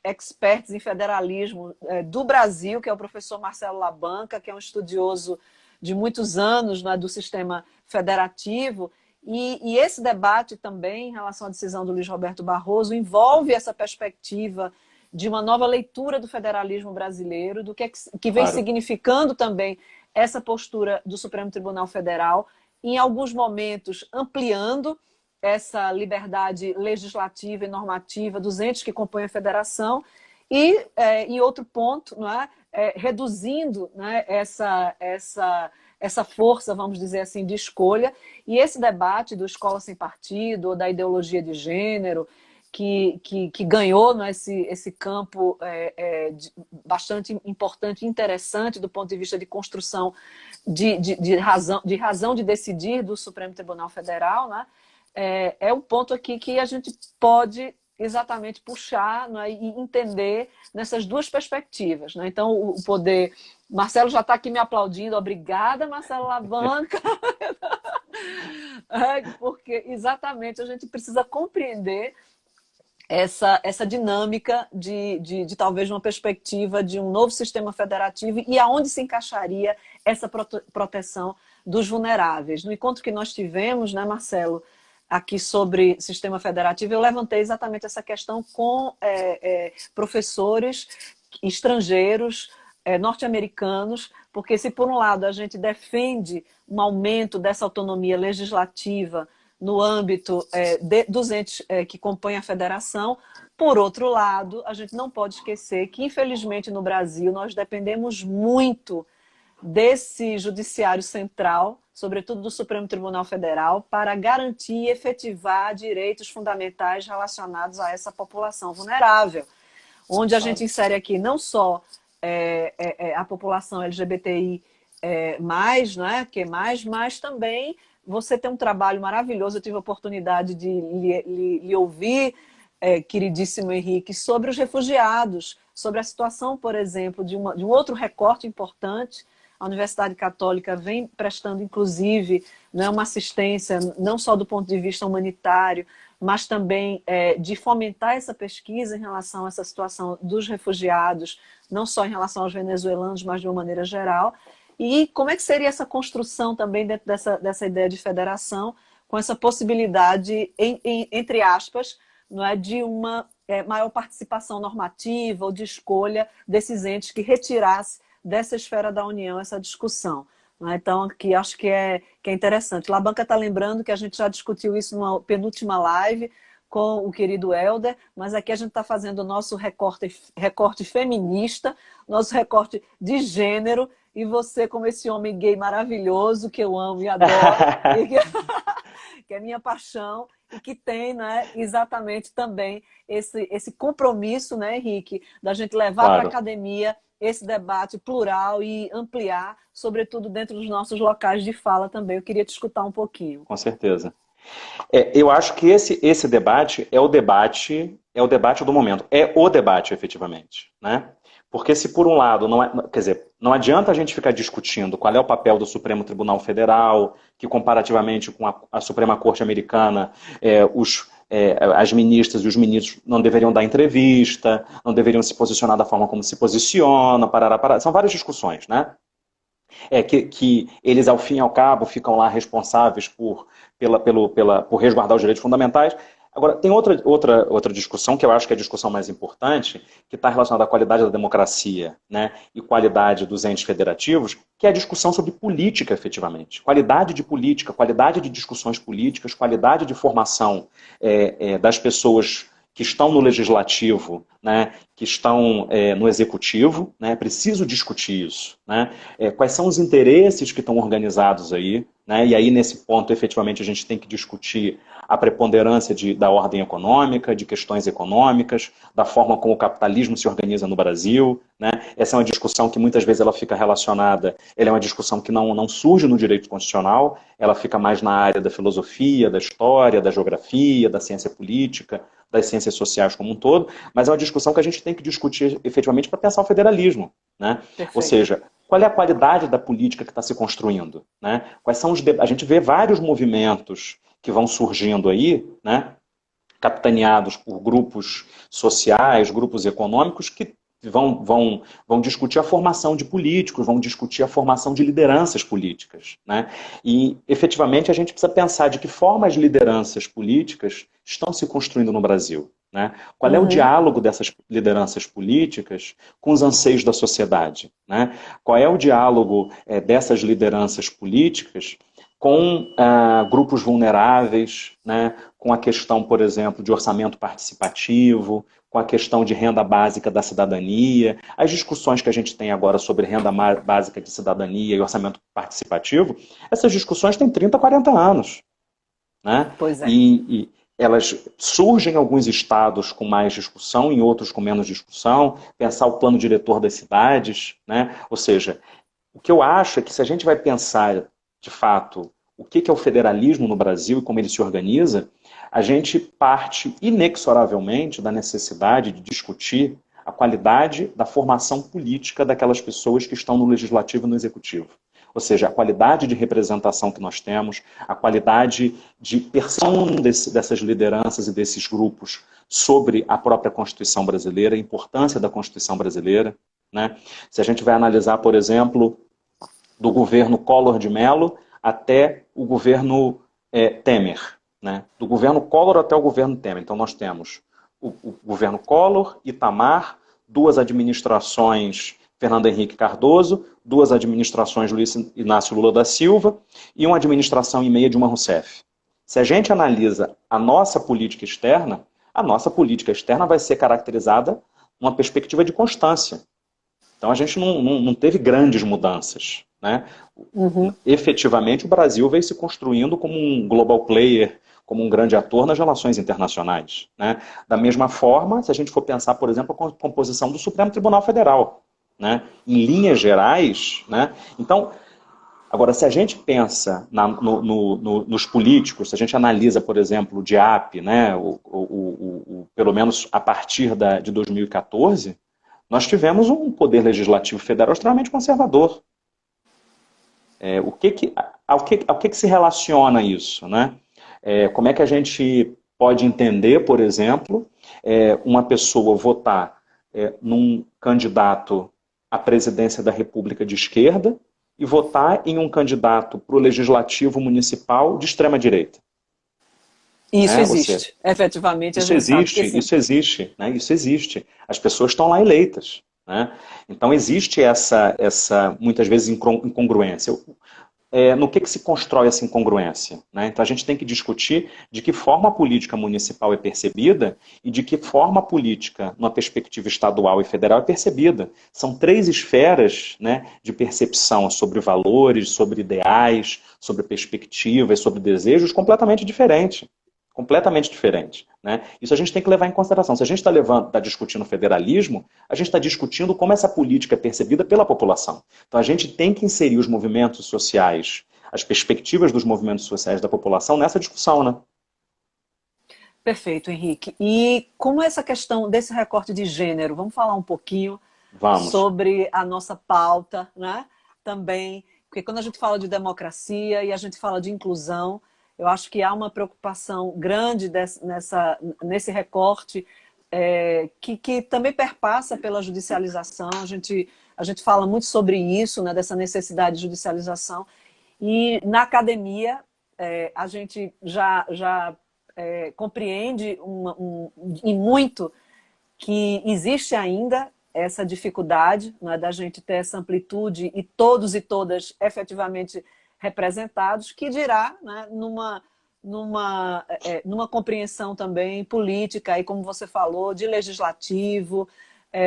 experts em federalismo do Brasil, que é o professor Marcelo Labanca, que é um estudioso de muitos anos, né, do sistema federativo, e esse debate também, em relação à decisão do Luiz Roberto Barroso, envolve essa perspectiva de uma nova leitura do federalismo brasileiro, do que vem significando também essa postura do Supremo Tribunal Federal, em alguns momentos ampliando essa liberdade legislativa e normativa dos entes que compõem a federação e, em outro ponto, não é, reduzindo, né, essa força, vamos dizer assim, de escolha. E esse debate do escola sem partido, ou da ideologia de gênero, que ganhou, né, esse campo bastante importante e interessante do ponto de vista de construção de razão de decidir do Supremo Tribunal Federal, né, é um ponto aqui que a gente pode exatamente puxar, né, e entender nessas duas perspectivas, né? Então, o poder... Marcelo já está aqui me aplaudindo. Obrigada, Marcelo Labanca. Porque exatamente a gente precisa compreender essa dinâmica de talvez uma perspectiva de um novo sistema federativo e aonde se encaixaria essa proteção dos vulneráveis. No encontro que nós tivemos, né, Marcelo, aqui sobre sistema federativo, eu levantei exatamente essa questão com professores estrangeiros, norte-americanos, porque se por um lado a gente defende um aumento dessa autonomia legislativa no âmbito dos entes que compõem a federação, por outro lado, a gente não pode esquecer que, infelizmente, no Brasil, nós dependemos muito desse judiciário central, sobretudo do Supremo Tribunal Federal, para garantir e efetivar direitos fundamentais relacionados a essa população vulnerável, onde a gente insere aqui não só a população LGBTI mais, né, que mais, mas também você tem um trabalho maravilhoso. Eu tive a oportunidade de lhe ouvir, queridíssimo Henrique, sobre os refugiados, sobre a situação, por exemplo, de um outro recorte importante. A Universidade Católica vem prestando, inclusive, né, uma assistência, não só do ponto de vista humanitário, mas também de fomentar essa pesquisa em relação a essa situação dos refugiados, não só em relação aos venezuelanos, mas de uma maneira geral. E como é que seria essa construção também dentro dessa ideia de federação, com essa possibilidade, entre aspas, não é, de uma maior participação normativa ou de escolha desses entes, que retirasse dessa esfera da União essa discussão. Né? Então, aqui acho que é interessante. Labanca está lembrando que a gente já discutiu isso numa penúltima live com o querido Helder, mas aqui a gente está fazendo o nosso recorte feminista, nosso recorte de gênero, e você, como esse homem gay maravilhoso, que eu amo e adoro, que é minha paixão, e que tem, né, exatamente também esse compromisso, né, Henrique, da gente levar para a academia esse debate plural e ampliar, sobretudo dentro dos nossos locais de fala também. Eu queria te escutar um pouquinho. Com certeza. Eu acho que esse debate é o debate do momento. É o debate, efetivamente, né? Porque se por um lado, quer dizer, não adianta a gente ficar discutindo qual é o papel do Supremo Tribunal Federal, que comparativamente com a Suprema Corte Americana, as ministras e os ministros não deveriam dar entrevista, não deveriam se posicionar da forma como se posiciona, parará. São várias discussões, né? Que eles, ao fim e ao cabo, ficam lá responsáveis por resguardar os direitos fundamentais. Agora, tem outra discussão, que eu acho que é a discussão mais importante, que está relacionada à qualidade da democracia, né, e qualidade dos entes federativos, que é a discussão sobre política, efetivamente. Qualidade de política, qualidade de discussões políticas, qualidade de formação das pessoas que estão no legislativo, né, que estão no executivo, né, preciso discutir isso, né, quais são os interesses que estão organizados aí, né, e aí nesse ponto efetivamente a gente tem que discutir a preponderância da ordem econômica, de questões econômicas, da forma como o capitalismo se organiza no Brasil, né, essa é uma discussão que muitas vezes ela fica relacionada, ela é uma discussão que não surge no direito constitucional, ela fica mais na área da filosofia, da história, da geografia, da ciência política, das ciências sociais como um todo, mas é uma discussão que a gente tem que discutir efetivamente para pensar o federalismo, né? Ou seja, qual é a qualidade da política que está se construindo, né? Quais são a gente vê vários movimentos que vão surgindo aí, né? Capitaneados por grupos sociais, grupos econômicos que vão discutir a formação de políticos, vão discutir a formação de lideranças políticas, né? E, efetivamente, a gente precisa pensar de que forma as lideranças políticas estão se construindo no Brasil, né? Qual é o diálogo dessas lideranças políticas com os anseios da sociedade, né? Qual é o diálogo dessas lideranças políticas com grupos vulneráveis, né? Com a questão, por exemplo, de orçamento participativo, com a questão de renda básica da cidadania, as discussões que a gente tem agora sobre renda básica de cidadania e orçamento participativo, essas discussões têm 30, 40 anos, né? Pois é. E elas surgem em alguns estados com mais discussão, em outros com menos discussão, pensar o plano diretor das cidades, né? Ou seja, o que eu acho é que se a gente vai pensar, de fato, o que é o federalismo no Brasil e como ele se organiza, a gente parte inexoravelmente da necessidade de discutir a qualidade da formação política daquelas pessoas que estão no legislativo e no executivo. Ou seja, a qualidade de representação que nós temos, a qualidade de percepção dessas lideranças e desses grupos sobre a própria Constituição brasileira, a importância da Constituição brasileira, né? Se a gente vai analisar, por exemplo, do governo Collor de Mello até o governo Temer, né? Do governo Collor até o governo Temer. Então nós temos o governo Collor, Itamar, duas administrações Fernando Henrique Cardoso, duas administrações Luiz Inácio Lula da Silva e uma administração e meia Dilma Rousseff. Se a gente analisa a nossa política externa vai ser caracterizada numa perspectiva de constância. Então a gente não teve grandes mudanças, né? Efetivamente o Brasil veio se construindo como um global player, como um grande ator nas relações internacionais, né? Da mesma forma, se a gente for pensar, por exemplo, a composição do Supremo Tribunal Federal, né? Em linhas gerais, né? Então, agora, se a gente pensa nos políticos, se a gente analisa, por exemplo, o DIAP, né? Pelo menos a partir de 2014, nós tivemos um poder legislativo federal extremamente conservador. Ao que se relaciona isso, né? Como é que a gente pode entender, por exemplo, uma pessoa votar num candidato à presidência da República de esquerda e votar em um candidato para o legislativo municipal de extrema-direita? Isso existe, efetivamente. Isso existe, isso existe, né? Isso existe. As pessoas estão lá eleitas, né? Então existe essa muitas vezes, incongruência. No que se constrói essa incongruência, né? Então a gente tem que discutir de que forma a política municipal é percebida e de que forma a política, numa perspectiva estadual e federal, é percebida. São três esferas, né, de percepção sobre valores, sobre ideais, sobre perspectivas, sobre desejos completamente diferentes. Completamente diferente, né? Isso a gente tem que levar em consideração. Se a gente está discutindo federalismo, a gente está discutindo como essa política é percebida pela população. Então a gente tem que inserir os movimentos sociais, as perspectivas dos movimentos sociais da população nessa discussão, né? Perfeito, Henrique. E como essa questão desse recorte de gênero, vamos falar um pouquinho sobre a nossa pauta, né? Também, porque quando a gente fala de democracia e a gente fala de inclusão, eu acho que há uma preocupação grande nesse recorte que também perpassa pela judicialização. A gente fala muito sobre isso, né, dessa necessidade de judicialização. E na academia, a gente já compreende e muito que existe ainda essa dificuldade, né, da gente ter essa amplitude e todos e todas efetivamente representados, que dirá, né, numa compreensão também política, e como você falou, de legislativo,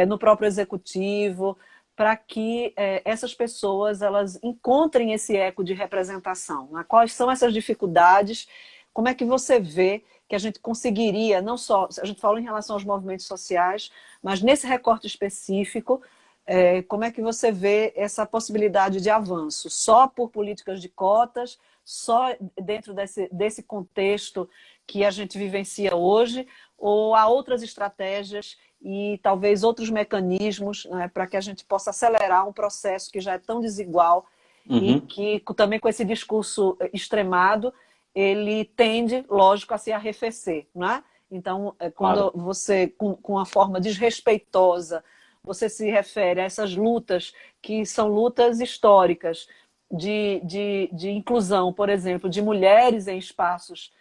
no próprio executivo, para que essas pessoas elas encontrem esse eco de representação, né? Quais são essas dificuldades? Como é que você vê que a gente conseguiria, não só, a gente falou em relação aos movimentos sociais, mas nesse recorte específico, como é que você vê essa possibilidade de avanço? Só por políticas de cotas, só dentro desse contexto que a gente vivencia hoje, ou há outras estratégias e talvez outros mecanismos, né, para que a gente possa acelerar um processo que já é tão desigual e que também com esse discurso extremado, ele tende, lógico, a se arrefecer, né? Então, quando você, com uma forma desrespeitosa, você se refere a essas lutas que são lutas históricas de inclusão, por exemplo, de mulheres em espaços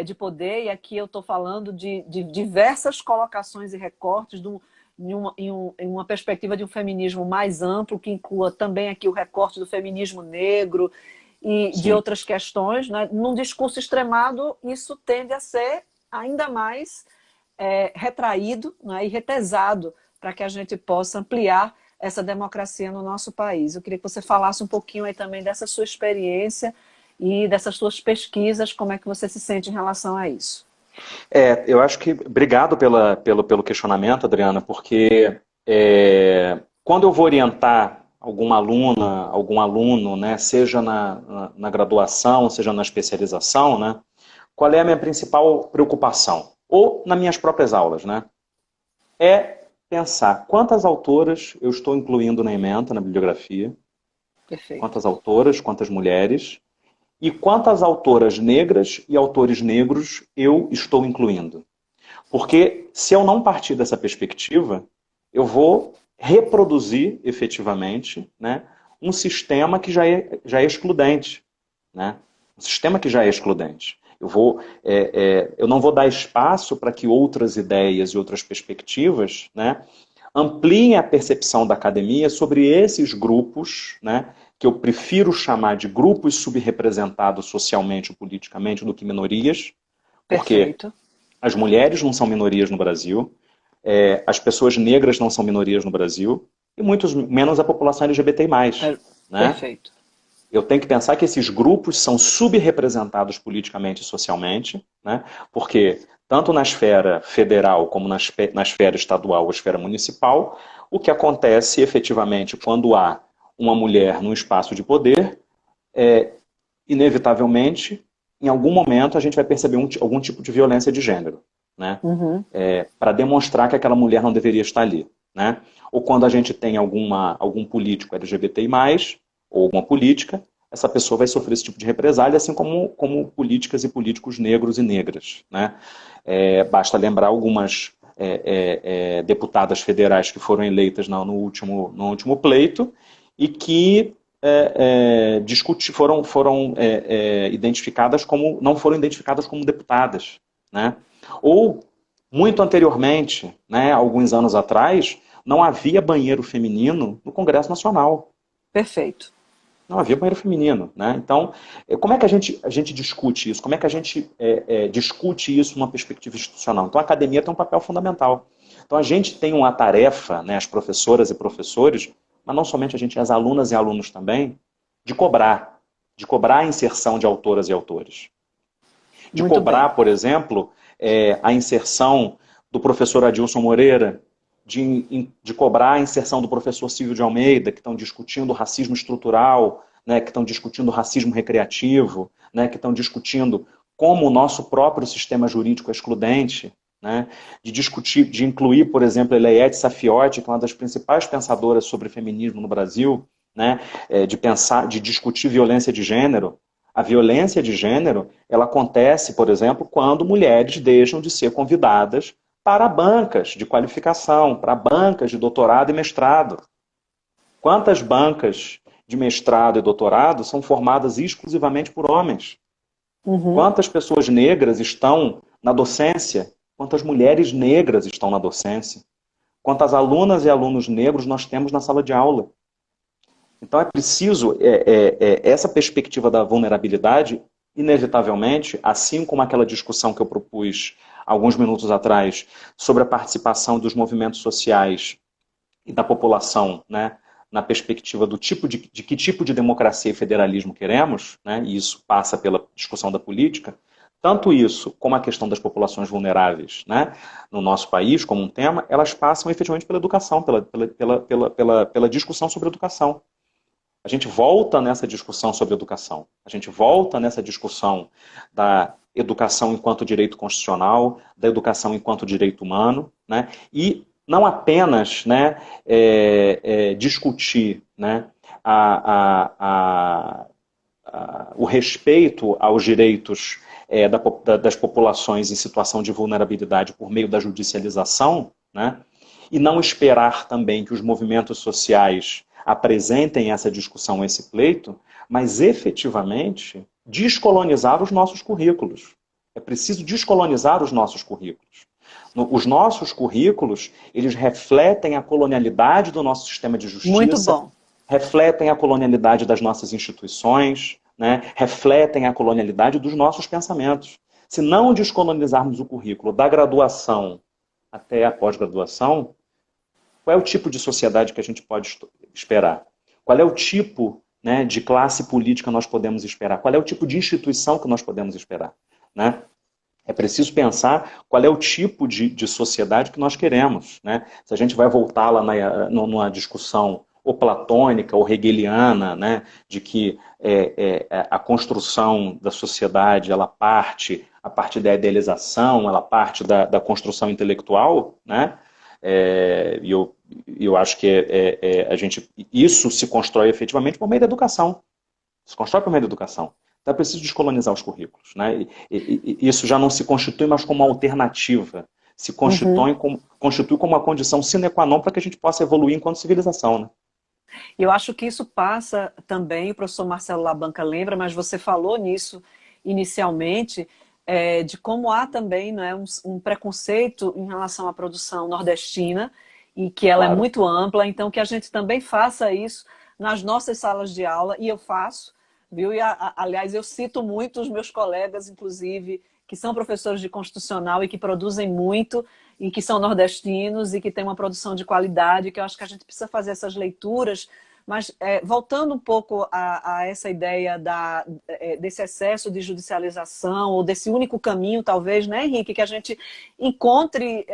de poder, e aqui eu estou falando de diversas colocações e recortes em uma perspectiva de um feminismo mais amplo, que inclua também aqui o recorte do feminismo negro e de outras questões, né? Num discurso extremado, isso tende a ser ainda mais retraído, né, e retesado para que a gente possa ampliar essa democracia no nosso país. Eu queria que você falasse um pouquinho aí também dessa sua experiência e dessas suas pesquisas, como é que você se sente em relação a isso? Eu acho que, obrigado pelo questionamento, Adriana, porque quando eu vou orientar alguma aluna, algum aluno, né, seja na graduação, seja na especialização, né, qual é a minha principal preocupação? Ou nas minhas próprias aulas, né? É pensar quantas autoras eu estou incluindo na ementa, na bibliografia, Perfeito. quantas autoras, quantas mulheres, e quantas autoras negras e autores negros eu estou incluindo. Porque se eu não partir dessa perspectiva, eu vou reproduzir efetivamente, né, um sistema que já é excludente. Né? Um sistema que já é excludente. Eu não vou dar espaço para que outras ideias e outras perspectivas, né, ampliem a percepção da academia sobre esses grupos, né, que eu prefiro chamar de grupos subrepresentados socialmente ou politicamente do que minorias, porque Perfeito. as mulheres não são minorias no Brasil, as pessoas negras não são minorias no Brasil, e muito menos a população LGBTI+. Né? Perfeito. Eu tenho que pensar que esses grupos são subrepresentados politicamente e socialmente, né? Porque tanto na esfera federal como na esfera estadual ou esfera municipal, o que acontece efetivamente quando há uma mulher num espaço de poder, inevitavelmente, em algum momento a gente vai perceber algum tipo de violência de gênero, né? Para demonstrar que aquela mulher não deveria estar ali. Né? Ou quando a gente tem algum político LGBTI+, ou alguma política, essa pessoa vai sofrer esse tipo de represália, assim como políticas e políticos negros e negras. Né? Basta lembrar algumas deputadas federais que foram eleitas no último pleito e que foram identificadas como, não foram identificadas como deputadas. Né? Ou, muito anteriormente, né, alguns anos atrás, não havia banheiro feminino no Congresso Nacional. Perfeito. Não havia banheiro feminino. Né? Então, como é que a gente discute isso? Como é que a gente discute isso numa perspectiva institucional? Então, a academia tem um papel fundamental. Então, a gente tem uma tarefa, né, as professoras e professores, mas não somente a gente, as alunas e alunos também, de cobrar a inserção de autoras e autores. De Muito cobrar, bem. por exemplo, a inserção do professor Adilson Moreira, de cobrar a inserção do professor Silvio de Almeida, que estão discutindo racismo estrutural, né, que estão discutindo racismo recreativo, né, que estão discutindo como o nosso próprio sistema jurídico é excludente, né, de incluir, por exemplo, Eleiete Safiotti, que é uma das principais pensadoras sobre feminismo no Brasil, né, de discutir violência de gênero. A violência de gênero, ela acontece, por exemplo, quando mulheres deixam de ser convidadas para bancas de qualificação, para bancas de doutorado e mestrado. Quantas bancas de mestrado e doutorado são formadas exclusivamente por homens? Quantas pessoas negras estão na docência? Quantas mulheres negras estão na docência? Quantas alunas e alunos negros nós temos na sala de aula? Então é preciso, essa perspectiva da vulnerabilidade inevitavelmente, assim como aquela discussão que eu propus alguns minutos atrás sobre a participação dos movimentos sociais e da população, né, na perspectiva do tipo de que tipo de democracia e federalismo queremos, né, e isso passa pela discussão da política, tanto isso como a questão das populações vulneráveis, né, no nosso país como um tema, elas passam efetivamente pela educação, pela discussão sobre educação. A gente volta nessa discussão sobre educação. A gente volta nessa discussão da educação enquanto direito constitucional, da educação enquanto direito humano, né? E não apenas, né, discutir, né, o respeito aos direitos das populações em situação de vulnerabilidade por meio da judicialização, né, e não esperar também que os movimentos sociais apresentem essa discussão, esse pleito, mas efetivamente descolonizar os nossos currículos. É preciso descolonizar os nossos currículos. Os nossos currículos, eles refletem a colonialidade do nosso sistema de Muito justiça, bom. refletem a colonialidade das nossas instituições, né? Refletem a colonialidade dos nossos pensamentos. Se não descolonizarmos o currículo da graduação até a pós-graduação, qual é o tipo de sociedade que a gente pode esperar? Qual é o tipo, né, de classe política nós podemos esperar? Qual é o tipo de instituição que nós podemos esperar? Né? É preciso pensar qual é o tipo de sociedade que nós queremos. Né? Se a gente vai voltar lá numa discussão ou platônica ou hegeliana, né, de que a construção da sociedade ela parte a partir da idealização, ela parte da construção intelectual, né? E eu acho que isso se constrói efetivamente por meio da educação. Se constrói por meio da educação. Então é preciso descolonizar os currículos. Né? E isso já não se constitui mais como uma alternativa. Se constitui, constitui como uma condição sine qua non para que a gente possa evoluir enquanto civilização. Né? Eu acho que isso passa também, o professor Marcelo Labanca lembra, mas você falou nisso inicialmente, de como há também, né, um preconceito em relação à produção nordestina, e que ela é Claro. muito ampla, então que a gente também faça isso nas nossas salas de aula, e eu faço, viu? E, aliás, eu cito muito os meus colegas, inclusive, que são professores de constitucional e que produzem muito, e que são nordestinos e que têm uma produção de qualidade, que eu acho que a gente precisa fazer essas leituras. Mas voltando um pouco a essa ideia desse excesso de judicialização, ou desse único caminho, talvez, né, Henrique, que a gente encontre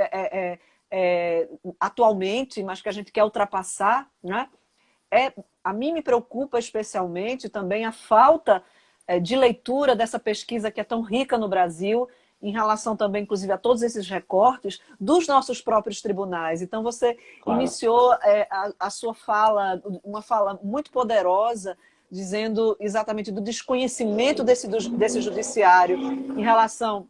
atualmente, mas que a gente quer ultrapassar, né? A mim me preocupa especialmente também a falta de leitura dessa pesquisa que é tão rica no Brasil, em relação também, inclusive, a todos esses recortes dos nossos próprios tribunais. Então, você iniciou a sua fala, uma fala muito poderosa, dizendo exatamente do desconhecimento desse judiciário em relação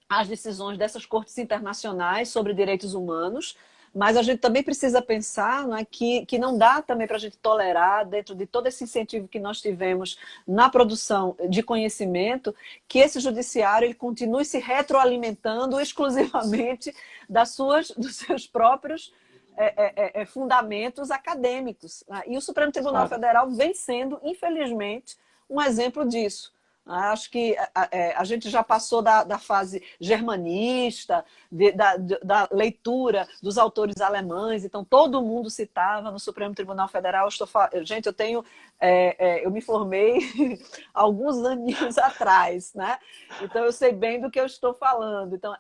às decisões dessas cortes internacionais sobre direitos humanos, mas a gente também precisa pensar, né, que não dá também para a gente tolerar, dentro de todo esse incentivo que nós tivemos na produção de conhecimento, que esse judiciário ele continue se retroalimentando exclusivamente dos seus próprios fundamentos acadêmicos. Né? E o Supremo Tribunal Federal vem sendo, infelizmente, um exemplo disso. Acho que a gente já passou da fase germanista, da leitura dos autores alemães, então todo mundo citava no Supremo Tribunal Federal. Gente, eu me formei alguns aninhos atrás, né? Então eu sei bem do que eu estou falando. Então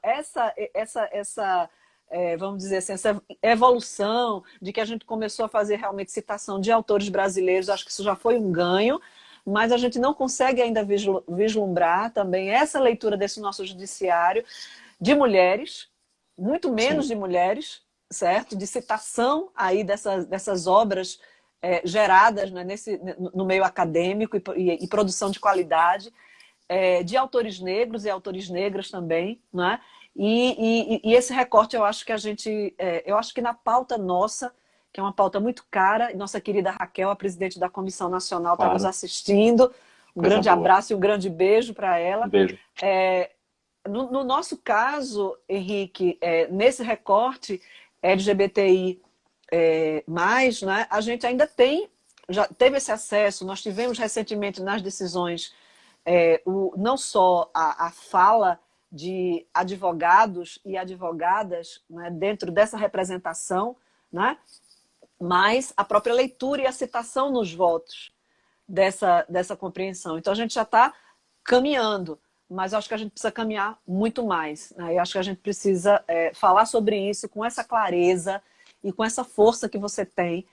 vamos dizer assim, essa evolução de que a gente começou a fazer realmente citação de autores brasileiros, acho que isso já foi um ganho, mas a gente não consegue ainda vislumbrar também essa leitura desse nosso judiciário de mulheres, muito menos de mulheres, certo? De citação aí dessas obras geradas, né, no meio acadêmico e produção de qualidade, de autores negros e autores negras também, né? E esse recorte eu acho que eu acho que na pauta nossa, que é uma pauta muito cara, nossa querida Raquel, a presidente da Comissão Nacional, está nos assistindo. Um grande abraço e um grande beijo para ela. Um beijo. No nosso caso, Henrique, nesse recorte LGBTI+, né, a gente ainda já teve esse acesso. Nós tivemos recentemente nas decisões não só a fala de advogados e advogadas, né, dentro dessa representação, né, mas a própria leitura e a citação nos votos dessa compreensão. Então, a gente já está caminhando, mas eu acho que a gente precisa caminhar muito mais, né? Eu acho que a gente precisa falar sobre isso com essa clareza e com essa força que você tem,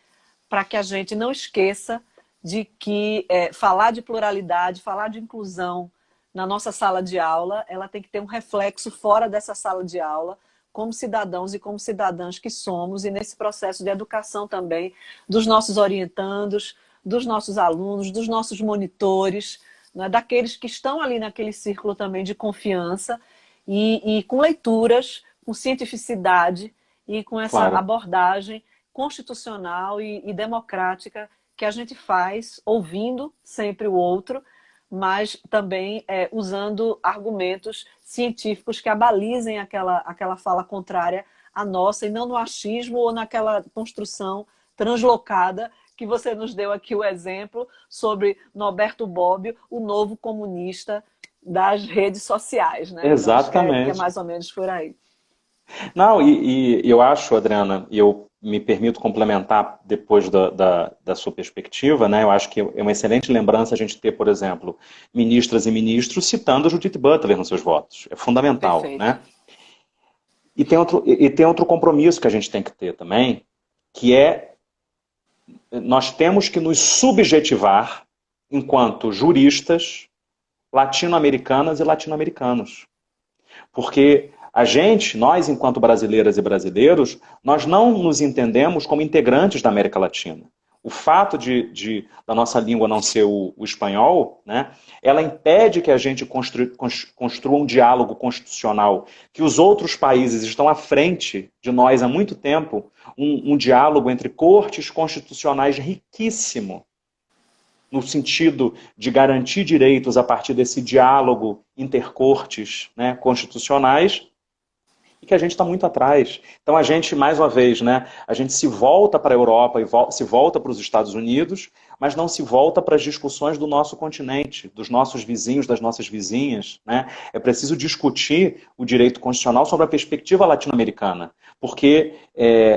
para que a gente não esqueça de que falar de pluralidade, falar de inclusão na nossa sala de aula, ela tem que ter um reflexo fora dessa sala de aula, como cidadãos e como cidadãs que somos, e nesse processo de educação também dos nossos orientandos, dos nossos alunos, dos nossos monitores, né, daqueles que estão ali naquele círculo também de confiança, e com leituras, com cientificidade e com essa Claro. abordagem constitucional e democrática que a gente faz, ouvindo sempre o outro, mas também usando argumentos científicos que abalizem aquela fala contrária à nossa, e não no achismo ou naquela construção translocada que você nos deu aqui o exemplo sobre Norberto Bobbio, o novo comunista das redes sociais, né? Então, acho que é Exatamente. mais ou menos por aí. Não, e eu acho, Adriana, e eu me permito complementar depois da sua perspectiva, né? Eu acho que é uma excelente lembrança a gente ter, por exemplo, ministras e ministros citando Judith Butler nos seus votos. É fundamental, Perfeito. né? E tem outro compromisso que a gente tem que ter também, que é nós temos que nos subjetivar enquanto juristas latino-americanas e latino-americanos. Porque nós enquanto brasileiras e brasileiros, nós não nos entendemos como integrantes da América Latina. O fato da nossa língua não ser o espanhol, né, ela impede que a gente construa um diálogo constitucional, que os outros países estão à frente de nós há muito tempo, um diálogo entre cortes constitucionais riquíssimo, no sentido de garantir direitos a partir desse diálogo intercortes, né, constitucionais, e que a gente está muito atrás. Então a gente, mais uma vez, né, a gente se volta para a Europa e se volta para os Estados Unidos, mas não se volta para as discussões do nosso continente, dos nossos vizinhos, das nossas vizinhas, né? É preciso discutir o direito constitucional sobre a perspectiva latino-americana, porque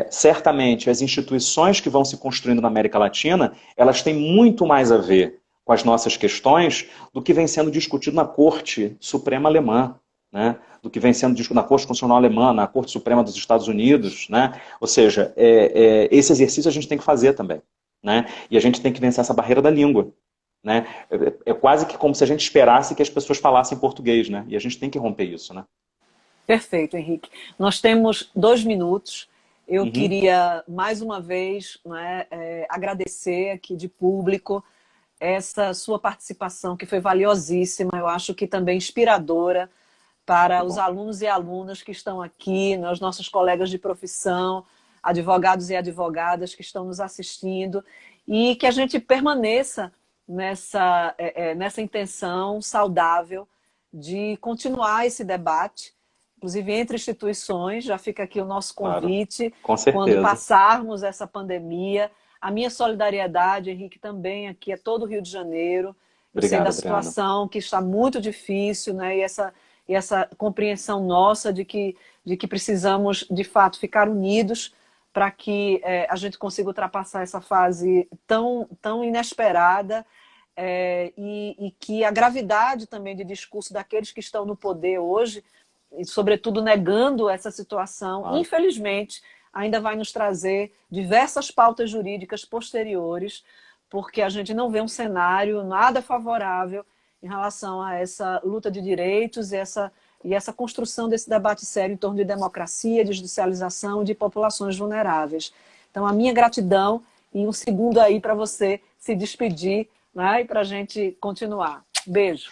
certamente as instituições que vão se construindo na América Latina, elas têm muito mais a ver com as nossas questões do que vem sendo discutido na Corte Suprema Alemã, né? Do que vem sendo discutido na Corte Constitucional Alemã, na Corte Suprema dos Estados Unidos, né? Ou seja, esse exercício a gente tem que fazer também, né? E a gente tem que vencer essa barreira da língua, né? É quase que como se a gente esperasse que as pessoas falassem português, né? E a gente tem que romper isso, né? Perfeito, Henrique. Nós temos 2 minutos. Eu Uhum. queria, mais uma vez, né, agradecer aqui de público essa sua participação, que foi valiosíssima, eu acho que também inspiradora para Que os bom. alunos e alunas que estão aqui, né, os nossos colegas de profissão, advogados e advogadas que estão nos assistindo, e que a gente permaneça nessa intenção saudável de continuar esse debate, inclusive entre instituições. Já fica aqui o nosso Claro, convite, com quando certeza. passarmos essa pandemia. A minha solidariedade, Henrique, também aqui é todo o Rio de Janeiro. Eu sei Obrigado, da Adriana. situação que está muito difícil, né? E essa compreensão nossa de que precisamos, de fato, ficar unidos para que a gente consiga ultrapassar essa fase tão inesperada, e que a gravidade também de discurso daqueles que estão no poder hoje, e sobretudo negando essa situação, Claro. infelizmente, ainda vai nos trazer diversas pautas jurídicas posteriores, porque a gente não vê um cenário nada favorável em relação a essa luta de direitos e essa construção desse debate sério em torno de democracia, de judicialização e de populações vulneráveis. Então, a minha gratidão, e um segundo aí para você se despedir, né, e para a gente continuar. Beijo.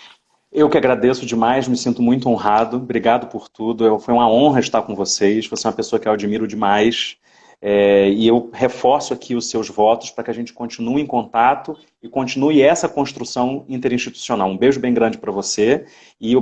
Eu que agradeço demais, me sinto muito honrado. Obrigado por tudo. Foi uma honra estar com vocês. Você é uma pessoa que eu admiro demais. E eu reforço aqui os seus votos para que a gente continue em contato e continue essa construção interinstitucional. Um beijo bem grande para você e